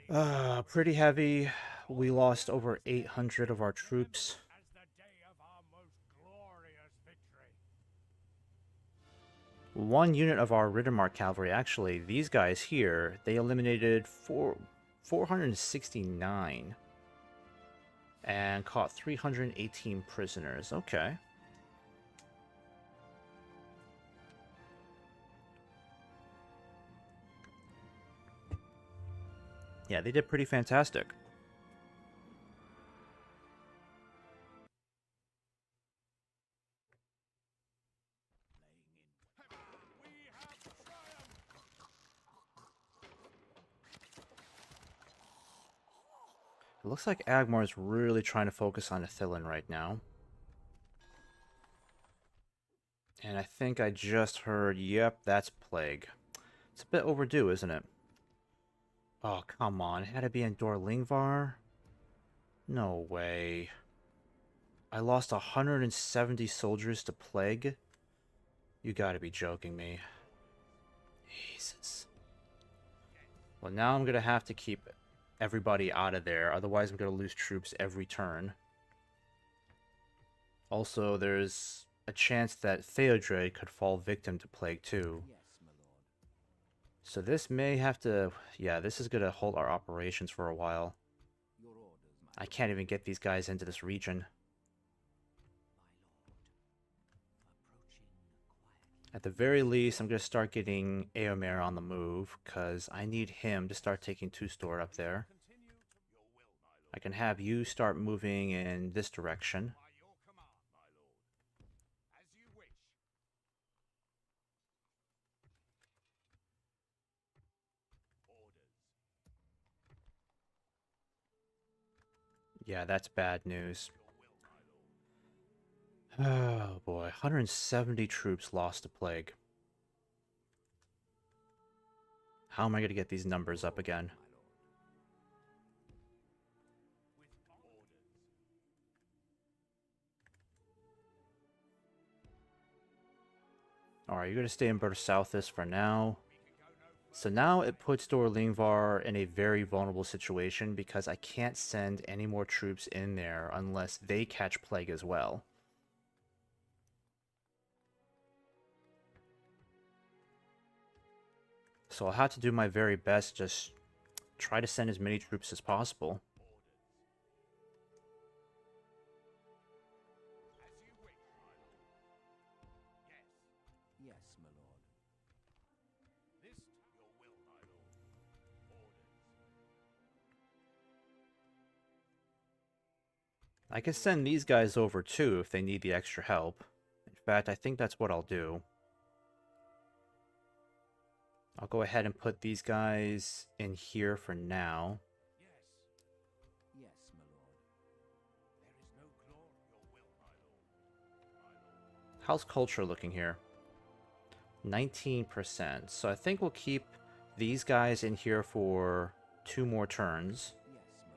utterly Pretty heavy. We lost over 800 of our troops. as the day of our most glorious victory. One unit of our Riddermark cavalry, actually, these guys here, they eliminated 469 and caught 318 prisoners. Okay. Yeah, they did pretty fantastic. We have triumphed! It looks like Agmar is really trying to focus on Athilin right now. And I think I just heard, yep, that's Plague. It's a bit overdue, isn't it? Oh, come on. It had to be in Dorlingvar? No way. I lost 170 soldiers to Plague? You gotta be joking me. Jesus. Well, now I'm gonna have to keep everybody out of there, otherwise I'm gonna lose troops every turn. Also, there's a chance that Theodred could fall victim to Plague too. Yes, my lord. So this may have to... Yeah, this is gonna hold our operations for a while. Your orders, my I can't even get these guys into this region. approaching quietly. At the very least, I'm gonna start getting Eomer on the move, because I need him to start taking 2-store up there. Continue to your will, my lord. I can have you start moving in this direction. By your command, my lord. As you wish. Orders. Yeah, that's bad news. Your will, my lord. Oh boy, 170 troops lost to Plague. How am I gonna get these numbers up again? My lord. With orders. Alright, you're gonna stay in Bersouthis for now. We can go no further. So now it puts Dorlingvar in a very vulnerable situation because I can't send any more troops in there unless they catch Plague as well. So I'll have to do my very best, just try to send as many troops as possible. As you wish, my lord. Yes. Yes, my lord. This your will, my lord. Orders. I can send these guys over too if they need the extra help. In fact, I think that's what I'll do. I'll go ahead and put these guys in here for now. Yes. Yes, my lord. There is no glory. Your will, my lord. My lord. How's culture looking here? 19%. So I think we'll keep these guys in here for 2 more turns. Yes, my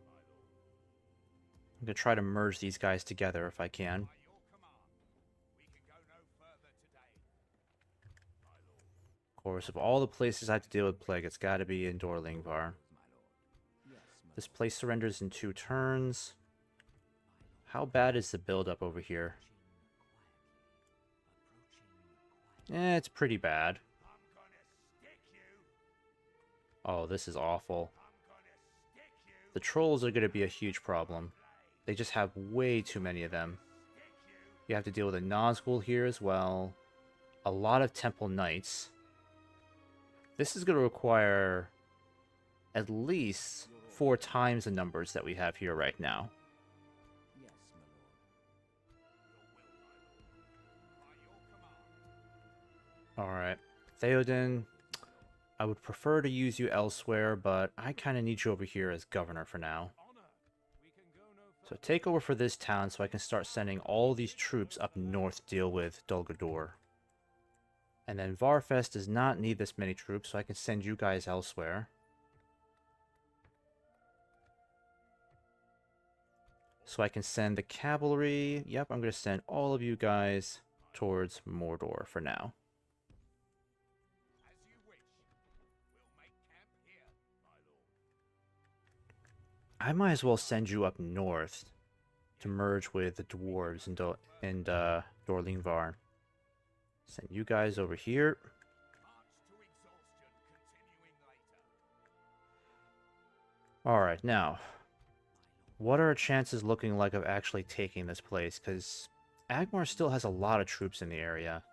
lord. I'm going to try to merge these guys together if I can. By your command, we can go no further today. Of course, of all the places I have to deal with plague, it's got to be in Dorlingvar. My lord. Yes, my This place surrenders in 2 turns. How bad is the buildup over here? It's pretty bad. I'm gonna stick you. Oh, this is awful. I'm gonna stick you. The trolls are going to be a huge problem. They just have way too many of them. Stick you. You have to deal with a Nazgul here as well. A lot of Temple Knights. This is going to require at least 4 times the numbers that we have here right now. Yes, my lord. By your command. Alright. Theoden, I would prefer to use you elsewhere, but I kind of need you over here as governor for now. Honor. We can go no So further. take over for this town so I can start sending all these troops up north to deal with Dol Guldur. And then Varfest does not need this many troops, so I can send you guys elsewhere. So I can send the cavalry. Yep, I'm going to send all of you guys towards Mordor for now. As you wish. We'll make camp here, my lord. I might as well send you up north to merge with the dwarves in Dorlingvar. Send you guys over here. March to exhaustion, continuing later. Alright, now, what are our chances looking like of actually taking this place? Because Agmar still has a lot of troops in the area.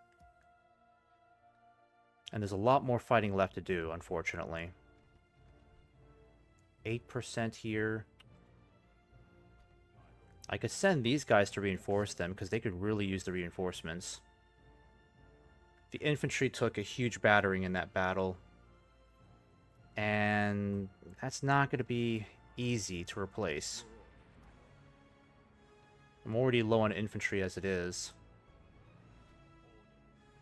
And there's a lot more fighting left to do, unfortunately. 8% here. I could send these guys to reinforce them, because they could really use the reinforcements. The infantry took a huge battering in that battle. And that's not going to be easy to replace. I'm already low on infantry as it is.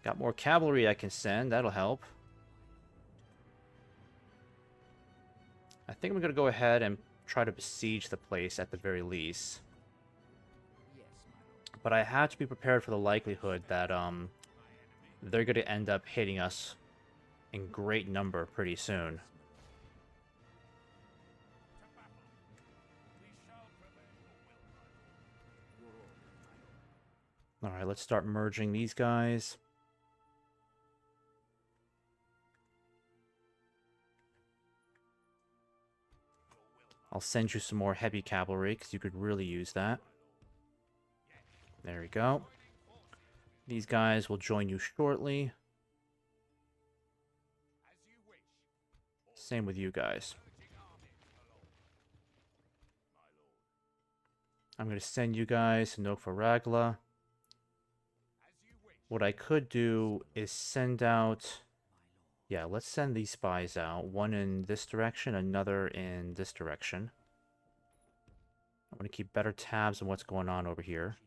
Got more cavalry I can send, that'll help. I think I'm going to go ahead and try to besiege the place at the very least. Yes, my lord. But I have to be prepared for the likelihood that they're going to end up hitting us in great number pretty soon. To battle. We shall prevail, your will, my lord. Your orders, my lord. Alright, let's start merging these guys. I'll send you some more heavy cavalry, because you could really use that. There we go. These guys will join you shortly. As you wish. Same with you guys. Surging army, my lord. My lord. I'm going to send you guys to Nokfa Ragla. As you wish. What I could do is send out... Yeah, let's send these spies out. One in this direction, another in this direction. I'm going to keep better tabs on what's going on over here.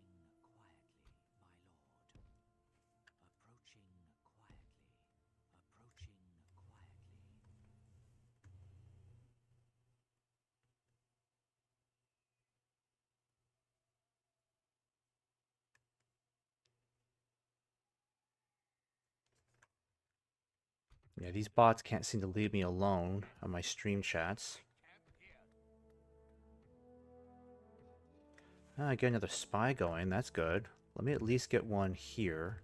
Approaching quietly, my lord. Approaching quietly. Yeah, these bots can't seem to leave me alone on my stream chats. Camp here. I get another spy going, that's good. Let me at least get one here.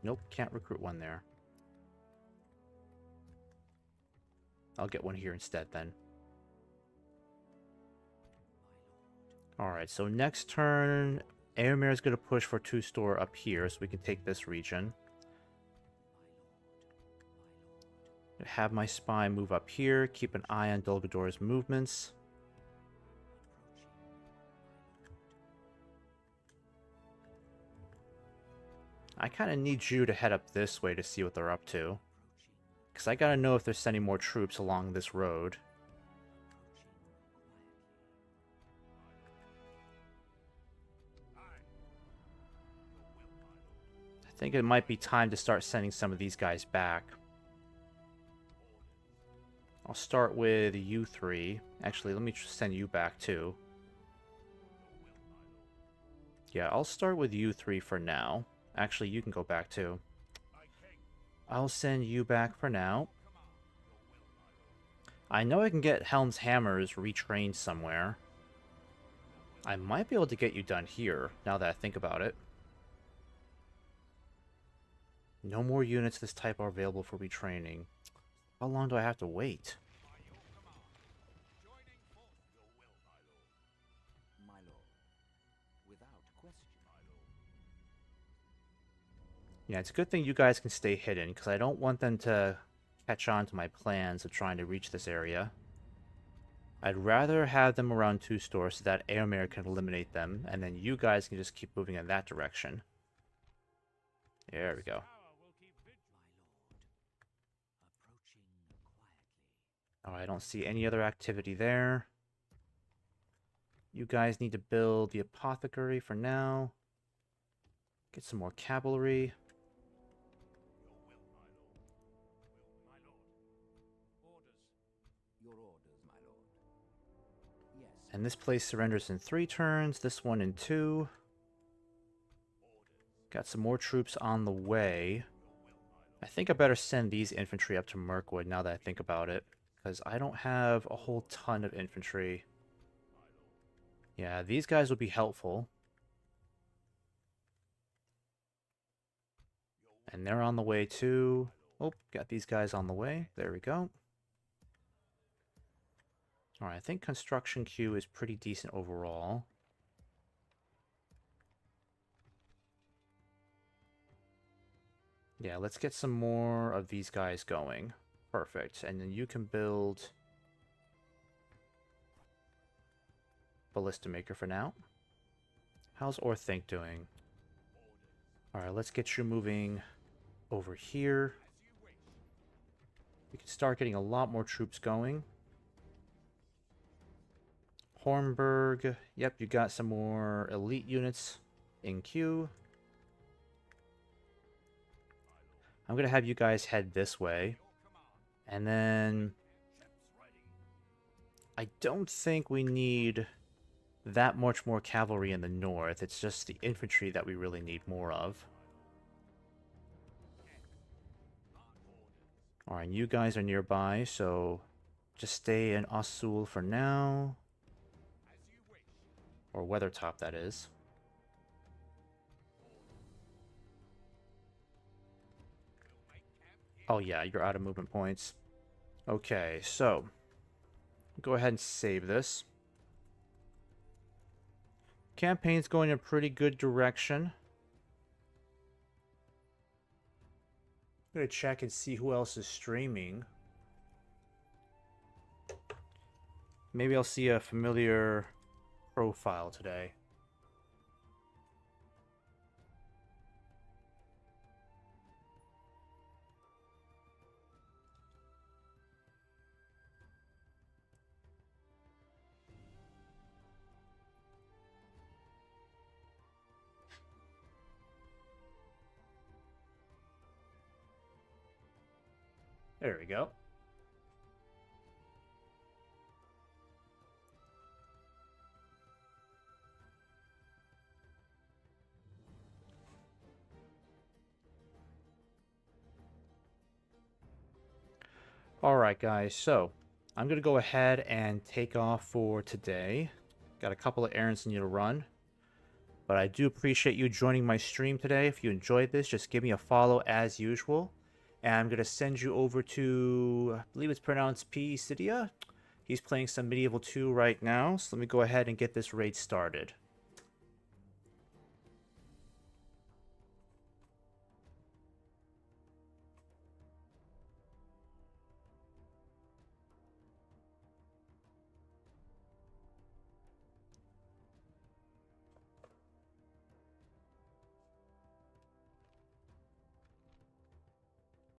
Nope, can't recruit one there. I'll get one here instead then. Alright, so next turn, Éomer is going to push for 2-store up here so we can take this region. Have my spy move up here, keep an eye on Dol Guldur's movements. I kind of need you to head up this way to see what they're up to. Because I gotta know if they're sending more troops along this road. I think it might be time to start sending some of these guys back. I'll start with U3. Actually, let me send you back too. Yeah, I'll start with U3 for now. Actually, you can go back too. I'll send you back for now. I know I can get Helm's Hammers retrained somewhere. I might be able to get you done here, now that I think about it. No more units of this type are available for retraining. How long do I have to wait? My lord. Without question. Yeah, it's a good thing you guys can stay hidden, because I don't want them to catch on to my plans of trying to reach this area. I'd rather have them around 2 stores so that Airmare can eliminate them, and then you guys can just keep moving in that direction. There we go. Oh, I don't see any other activity there. You guys need to build the apothecary for now. Get some more cavalry. Your orders, my lord. Yes. And this place surrenders in 3 turns, this one in 2. Got some more troops on the way. I think I better send these infantry up to Mirkwood now that I think about it, because I don't have a whole ton of infantry. Yeah, these guys will be helpful. And they're on the way too. Oh, got these guys on the way. There we go. Alright, I think construction queue is pretty decent overall. Yeah, let's get some more of these guys going. Perfect. And then you can build Ballista Maker for now. How's Orthink doing? Alright, let's get you moving over here. We can start getting a lot more troops going. Hornburg. Yep, you got some more elite units in queue. I'm going to have you guys head this way. And then I don't think we need that much more cavalry in the north. It's just the infantry that we really need more of. Alright, you guys are nearby, so just stay in Osul for now. Or Weathertop, that is. Oh yeah, you're out of movement points. Okay, so go ahead and save this. Campaign's going in a pretty good direction. I'm gonna check and see who else is streaming. Maybe I'll see a familiar profile today. There we go. Alright guys, so I'm going to go ahead and take off for today. Got a couple of errands I need to run. But I do appreciate you joining my stream today. If you enjoyed this, just give me a follow as usual. And I'm going to send you over to, I believe it's pronounced P. Cydia. He's playing some Medieval 2 right now. So let me go ahead and get this raid started.